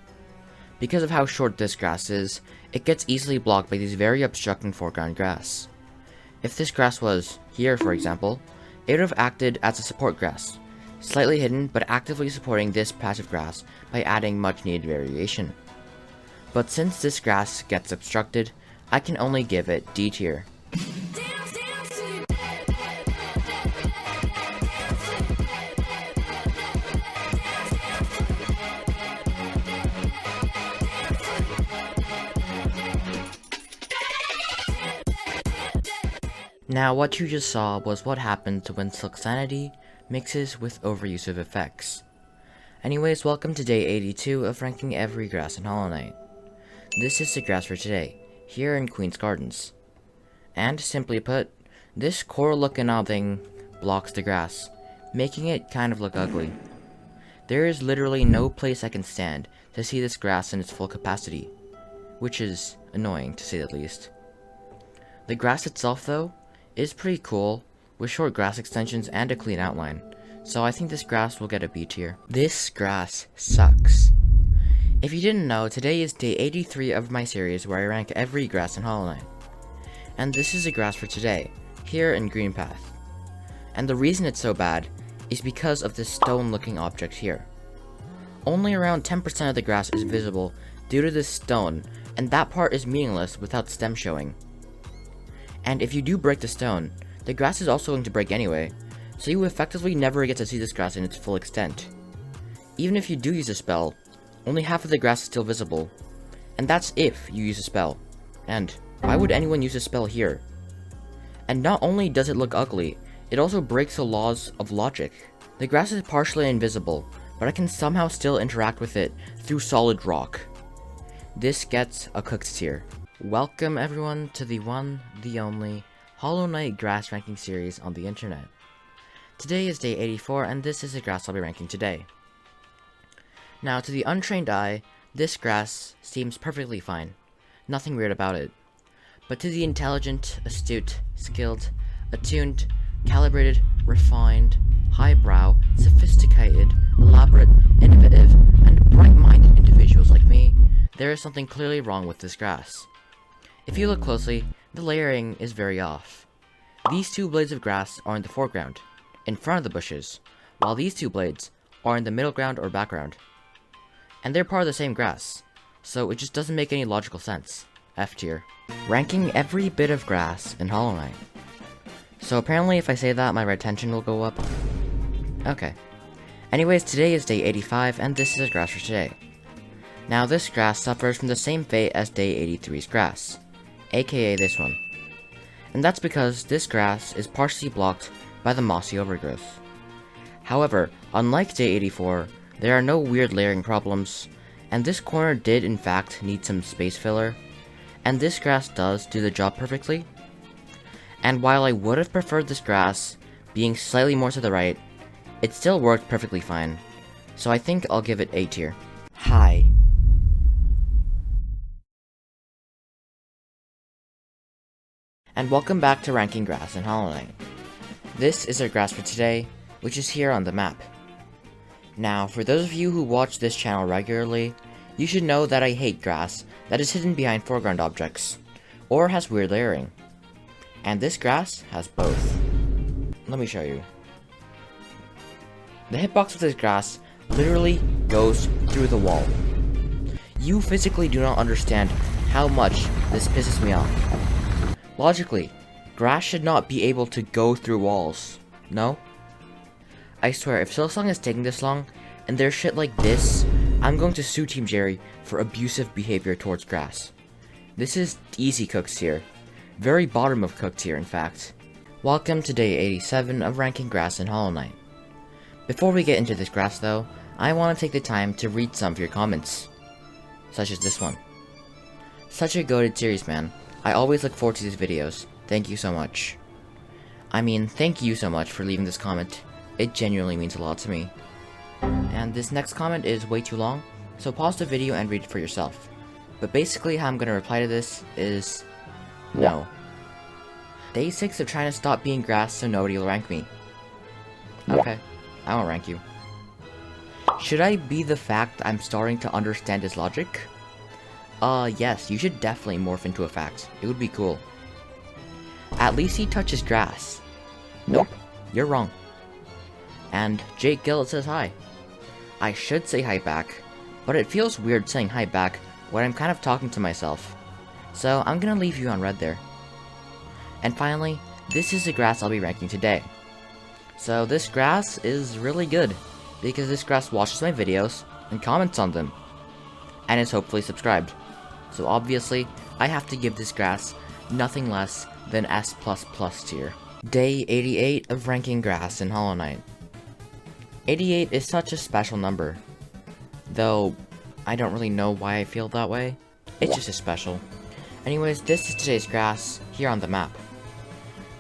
Because of how short this grass is, it gets easily blocked by these very obstructing foreground grass. If this grass was here, for example, it would have acted as a support grass, slightly hidden but actively supporting this patch of grass by adding much needed variation. But since this grass gets obstructed, I can only give it D tier. Now, what you just saw was what happens when Silksanity mixes with overuse of effects. Anyways, welcome to day 82 of ranking every grass in Hollow Knight. This is the grass for today, here in Queen's Gardens. And, simply put, this coral-looking thing blocks the grass, making it kind of look ugly. There is literally no place I can stand to see this grass in its full capacity, which is annoying to say the least. The grass itself, though, is pretty cool, with short grass extensions and a clean outline, so I think this grass will get a B tier. This grass sucks. If you didn't know, today is day 83 of my series where I rank every grass in Hollow Knight. And this is a grass for today, here in Green Path. And the reason it's so bad is because of this stone-looking object here. Only around 10% of the grass is visible due to this stone, and that part is meaningless without stem showing. And if you do break the stone, the grass is also going to break anyway, so you effectively never get to see this grass in its full extent. Even if you do use a spell, only half of the grass is still visible, and that's if you use a spell. And why would anyone use a spell here? And not only does it look ugly, it also breaks the laws of logic. The grass is partially invisible, but I can somehow still interact with it through solid rock. This gets a cooked tier. Welcome everyone to the one, the only, Hollow Knight grass ranking series on the internet. Today is day 84 and this is the grass I'll be ranking today. Now to the untrained eye, this grass seems perfectly fine. Nothing weird about it. But to the intelligent, astute, skilled, attuned, calibrated, refined, highbrow, sophisticated, elaborate, innovative, and bright-minded individuals like me, there is something clearly wrong with this grass. If you look closely, the layering is very off. These two blades of grass are in the foreground, in front of the bushes, while these two blades are in the middle ground or background. And they're part of the same grass, so it just doesn't make any logical sense. F tier. Ranking every bit of grass in Hollow Knight. So apparently if I say that, my retention will go up. Okay. Anyways, today is day 85, and this is the grass for today. Now this grass suffers from the same fate as day 83's grass, aka this one. And that's because this grass is partially blocked by the mossy overgrowth. However, unlike day 84, there are no weird layering problems, and this corner did in fact need some space filler, and this grass does do the job perfectly. And while I would have preferred this grass being slightly more to the right, it still worked perfectly fine, so I think I'll give it A tier. Hi. And welcome back to ranking grass in Hollow Knight. This is our grass for today, which is here on the map. Now, for those of you who watch this channel regularly, you should know that I hate grass that is hidden behind foreground objects, or has weird layering. And this grass has both. Let me show you. The hitbox of this grass literally goes through the wall. You physically do not understand how much this pisses me off. Logically, grass should not be able to go through walls, no? I swear, if Silksong is taking this long, and there's shit like this, I'm going to sue Team Jerry for abusive behavior towards grass. This is easy cooked tier. Very bottom of cooked tier, in fact. Welcome to day 87 of ranking grass in Hollow Knight. Before we get into this grass though, I want to take the time to read some of your comments. Such as this one. Such a goated series, man. I always look forward to these videos. Thank you so much. I mean, thank you so much for leaving this comment. It genuinely means a lot to me. And this next comment is way too long, so pause the video and read it for yourself. But basically how I'm gonna reply to this is... no. Day 6 of trying to stop being grass so nobody will rank me. Okay, I won't rank you. Should I be the fact I'm starting to understand his logic? Yes, you should definitely morph into a fact. It would be cool. At least he touches grass. Nope, you're wrong. And Jake Gillett says hi. I should say hi back, but it feels weird saying hi back when I'm kind of talking to myself. So I'm gonna leave you on red there. And finally, this is the grass I'll be ranking today. So this grass is really good, because this grass watches my videos and comments on them, and is hopefully subscribed. So obviously, I have to give this grass nothing less than S++ tier. Day 88 of ranking grass in Hollow Knight. 88 is such a special number. Though, I don't really know why I feel that way. It's just as special. Anyways, this is today's grass, here on the map.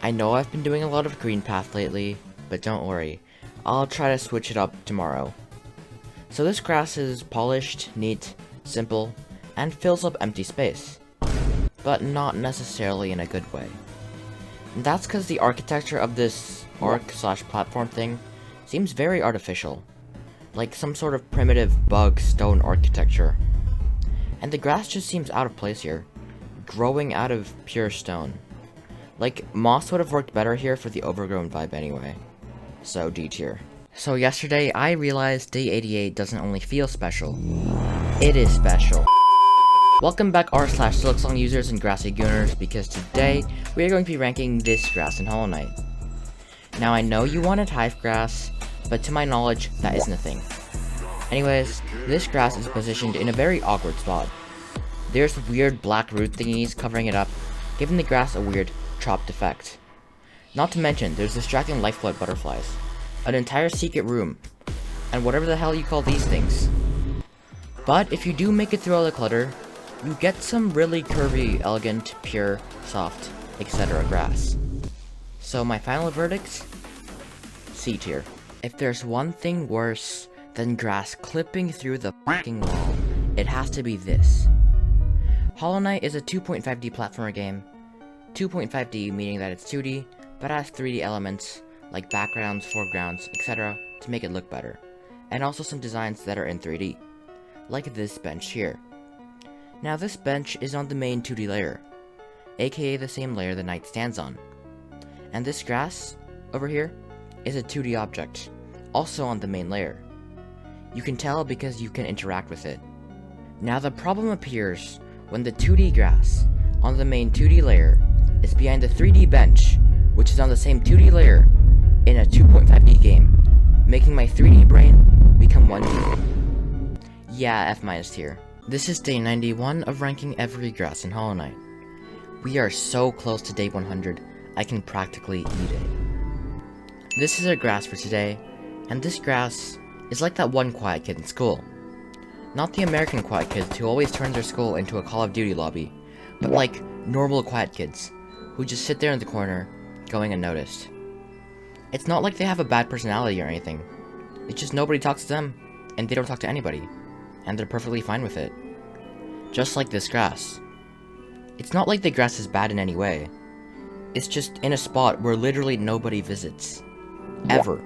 I know I've been doing a lot of green path lately, but don't worry. I'll try to switch it up tomorrow. So this grass is polished, neat, simple, and fills up empty space. But not necessarily in a good way. And that's because the architecture of this arc/platform thing seems very artificial, like some sort of primitive bug stone architecture. And the grass just seems out of place here, growing out of pure stone. Like, moss would have worked better here for the overgrown vibe anyway. So D tier. So yesterday, I realized day 88 doesn't only feel special, it is special. Welcome back r/Silksong users and Grassy Gooners, because today, we are going to be ranking this grass in Hollow Knight. Now I know you wanted hive grass, but to my knowledge, that isn't a thing. Anyways, this grass is positioned in a very awkward spot. There's weird black root thingies covering it up, giving the grass a weird chopped effect. Not to mention, there's distracting lifeblood butterflies, an entire secret room, and whatever the hell you call these things. But if you do make it through all the clutter, you get some really curvy, elegant, pure, soft, etc. grass. So my final verdict? C tier. If there's one thing worse than grass clipping through the fucking wall, it has to be this. Hollow Knight is a 2.5D platformer game. 2.5D meaning that it's 2D, but has 3D elements like backgrounds, foregrounds, etc. to make it look better. And also some designs that are in 3D, like this bench here. Now this bench is on the main 2D layer, aka the same layer the knight stands on. And this grass over here is a 2D object, also on the main layer. You can tell because you can interact with it. Now the problem appears when the 2D grass on the main 2D layer is behind the 3D bench, which is on the same 2D layer in a 2.5D game, making my 3D brain become 1D. Yeah, F- tier. This is day 91 of ranking every grass in Hollow Knight. We are so close to day 100, I can practically eat it. This is our grass for today, and this grass is like that one quiet kid in school. Not the American quiet kids who always turn their school into a Call of Duty lobby, but like normal quiet kids, who just sit there in the corner, going unnoticed. It's not like they have a bad personality or anything. It's just nobody talks to them, and they don't talk to anybody, and they're perfectly fine with it. Just like this grass. It's not like the grass is bad in any way. It's just in a spot where literally nobody visits. Ever.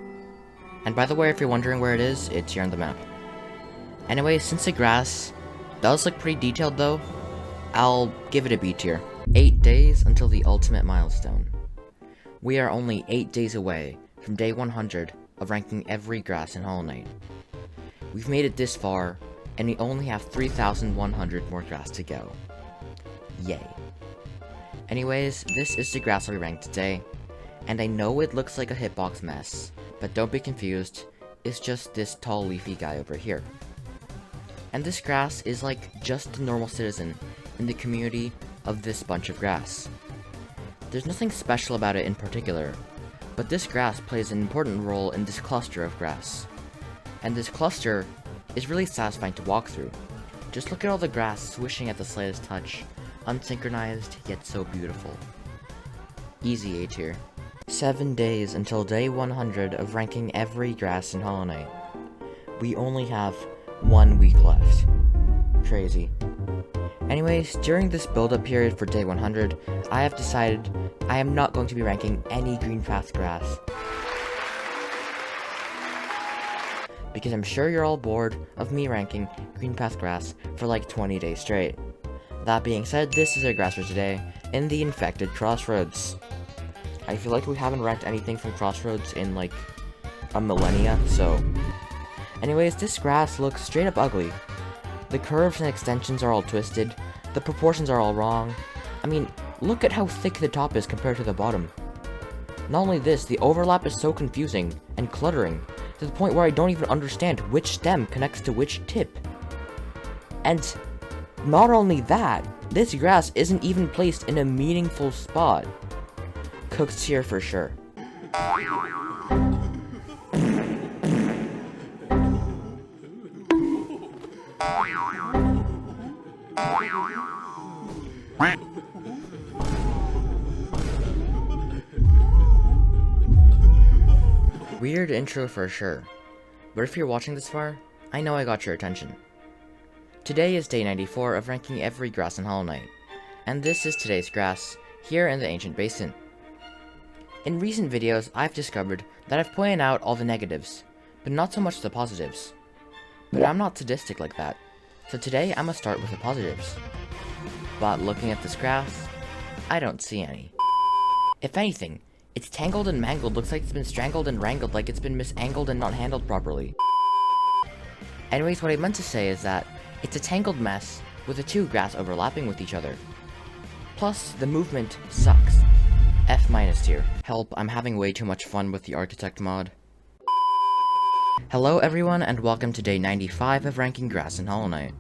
And by the way, if you're wondering where it is, it's here on the map. Anyway, since the grass does look pretty detailed though, I'll give it a B tier. 8 days until the ultimate milestone. We are only 8 days away from day 100 of ranking every grass in Hollow Knight. We've made it this far, and we only have 3,100 more grass to go. Yay. Anyways, this is the grass I'll be ranked today, and I know it looks like a hitbox mess, but don't be confused, it's just this tall leafy guy over here. And this grass is like just a normal citizen in the community of this bunch of grass. There's nothing special about it in particular, but this grass plays an important role in this cluster of grass. And this cluster is really satisfying to walk through. Just look at all the grass swishing at the slightest touch, unsynchronized yet so beautiful. Easy A tier. 7 days until day 100 of ranking every grass in Hollow Knight. We only have 1 week left. Crazy. Anyways, during this build-up period for day 100, I have decided I am not going to be ranking any green path grass. Because I'm sure you're all bored of me ranking green path grass for like 20 days straight. That being said, this is our grass for today, in the infected Crossroads. I feel like we haven't ranked anything from Crossroads in like a millennia, so... Anyways, this grass looks straight up ugly. The curves and extensions are all twisted, the proportions are all wrong. I mean, look at how thick the top is compared to the bottom. Not only this, the overlap is so confusing and cluttering, to the point where I don't even understand which stem connects to which tip. And not only that, this grass isn't even placed in a meaningful spot. Cooked here for sure. Weird intro for sure, but if you're watching this far, I know I got your attention. Today is day 94 of ranking every grass in Hollow Knight, and this is today's grass, here in the Ancient Basin. In recent videos, I've discovered that I've pointed out all the negatives, but not so much the positives. But I'm not sadistic like that, so today I'm gonna start with the positives. But looking at this grass, I don't see any. If anything, it's tangled and mangled, looks like it's been strangled and wrangled, like it's been misangled and not handled properly. Anyways, what I meant to say is that it's a tangled mess with the two grass overlapping with each other. Plus, the movement sucks. F- tier. Help, I'm having way too much fun with the Architect mod. Hello everyone, and welcome to day 95 of ranking grass in Hollow Knight.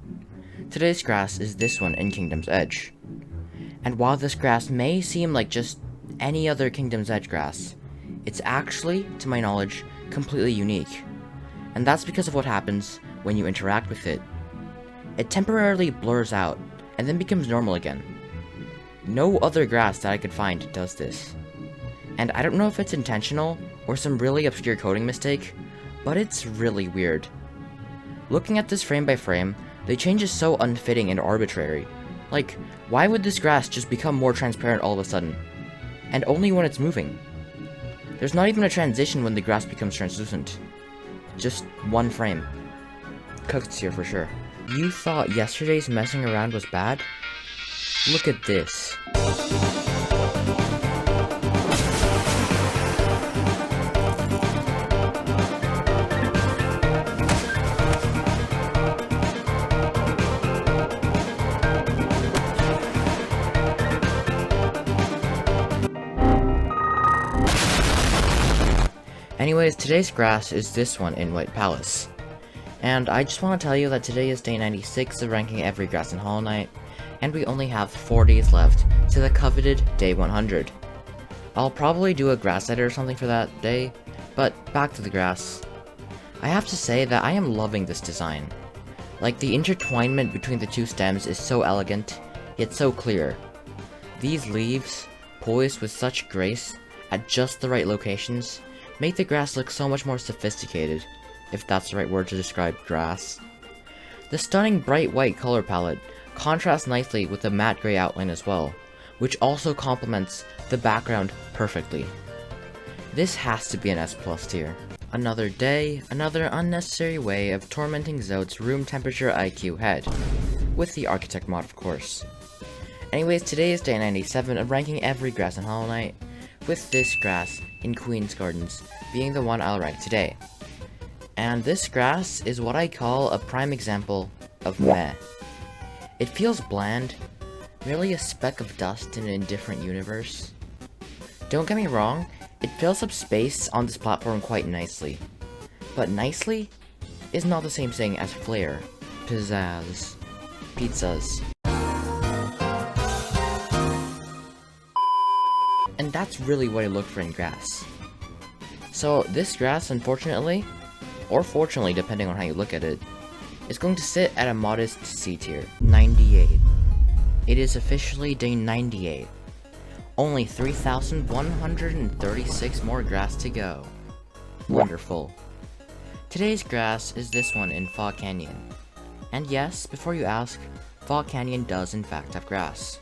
Today's grass is this one in Kingdom's Edge. And while this grass may seem like just any other Kingdom's Edge grass, it's actually, to my knowledge, completely unique. And that's because of what happens when you interact with it. It temporarily blurs out, and then becomes normal again. No other grass that I could find does this. And I don't know if it's intentional, or some really obscure coding mistake, but it's really weird. Looking at this frame by frame, the change is so unfitting and arbitrary. Like, why would this grass just become more transparent all of a sudden? And only when it's moving. There's not even a transition when the grass becomes translucent. Just one frame. Cooked here for sure. You thought yesterday's messing around was bad? Look at this. Anyways, today's grass is this one in White Palace. And I just want to tell you that today is day 96 of ranking every grass in Hollow Knight, and we only have 4 days left to the coveted day 100. I'll probably do a grass edit or something for that day, but back to the grass. I have to say that I am loving this design. Like, the intertwinement between the two stems is so elegant, yet so clear. These leaves, poised with such grace, at just the right locations, make the grass look so much more sophisticated, if that's the right word to describe grass. The stunning bright white color palette contrasts nicely with the matte gray outline as well, which also complements the background perfectly. This has to be an S+ tier. Another day, another unnecessary way of tormenting Zote's room temperature IQ head. With the Architect mod, of course. Anyways, today is day 97 of ranking every grass in Hollow Knight, with this grass in Queen's Gardens being the one I'll rank today. And this grass is what I call a prime example of meh. It feels bland, merely a speck of dust in an indifferent universe. Don't get me wrong, it fills up space on this platform quite nicely. But nicely is not the same thing as flair, pizzazz, pizzas. And that's really what I look for in grass. So this grass, unfortunately, or fortunately depending on how you look at it, is going to sit at a modest C tier, 98. It is officially day 98. Only 3,136 more grass to go. Wonderful. Today's grass is this one in Fog Canyon. And yes, before you ask, Fog Canyon does in fact have grass.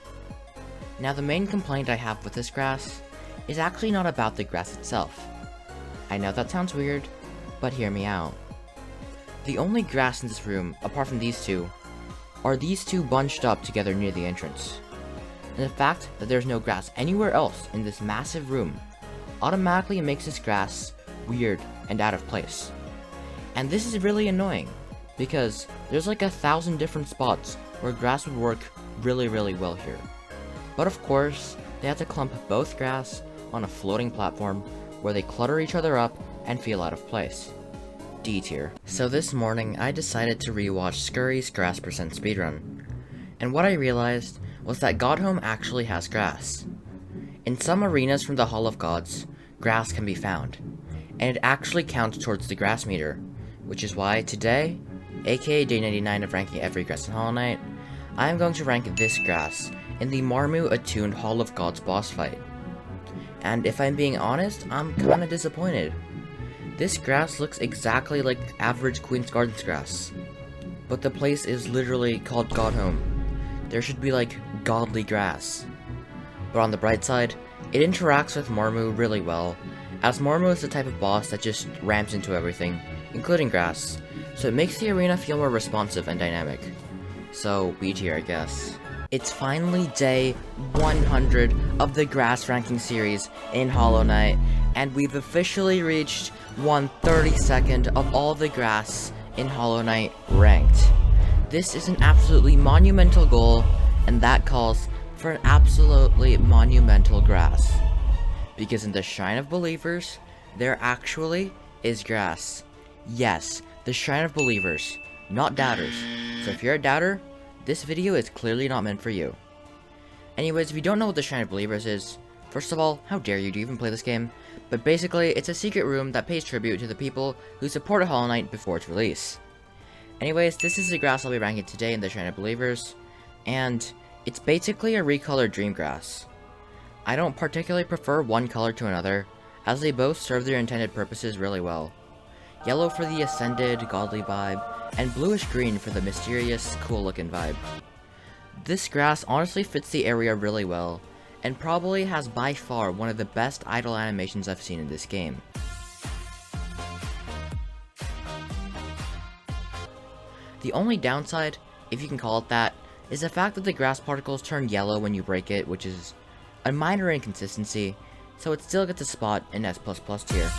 Now the main complaint I have with this grass is actually not about the grass itself. I know that sounds weird, but hear me out. The only grass in this room, apart from these two, are these two bunched up together near the entrance. And the fact that there's no grass anywhere else in this massive room automatically makes this grass weird and out of place. And this is really annoying, because there's like 1,000 different spots where grass would work really well here. But of course, they have to clump both grass on a floating platform where they clutter each other up and feel out of place. D tier. So this morning, I decided to rewatch Scurry's Grass % speedrun. And what I realized was that Godhome actually has grass. In some arenas from the Hall of Gods, grass can be found, and it actually counts towards the grass meter, which is why today, aka day 99 of ranking every grass in Hollow Knight, I am going to rank this grass in the Marmu attuned Hall of Gods boss fight. And if I'm being honest, I'm kinda disappointed. This grass looks exactly like average Queen's Gardens grass, but the place is literally called Godhome. There should be like godly grass. But on the bright side, it interacts with Marmu really well, as Marmu is the type of boss that just ramps into everything, including grass, so it makes the arena feel more responsive and dynamic. So, B tier, I guess. It's finally day 100 of the grass ranking series in Hollow Knight, and we've officially reached 1/32 of all the grass in Hollow Knight ranked. This is an absolutely monumental goal, and that calls for an absolutely monumental grass. because in the Shrine of Believers, there actually is grass. Yes, the Shrine of Believers, not doubters. So if you're a doubter, this video is clearly not meant for you. Anyways, if you don't know what the Shrine of Believers is, first of all, how dare you, do you even play this game? But basically, it's a secret room that pays tribute to the people who supported Hollow Knight before its release. Anyways, this is the grass I'll be ranking today in the Shrine of Believers, and it's basically a recolored dream grass. I don't particularly prefer one color to another, as they both serve their intended purposes really well. Yellow for the ascended, godly vibe, and bluish green for the mysterious, cool looking vibe. This grass honestly fits the area really well, and probably has by far one of the best idle animations I've seen in this game. The only downside, if you can call it that, is the fact that the grass particles turn yellow when you break it, which is a minor inconsistency, so it still gets a spot in S++ tier.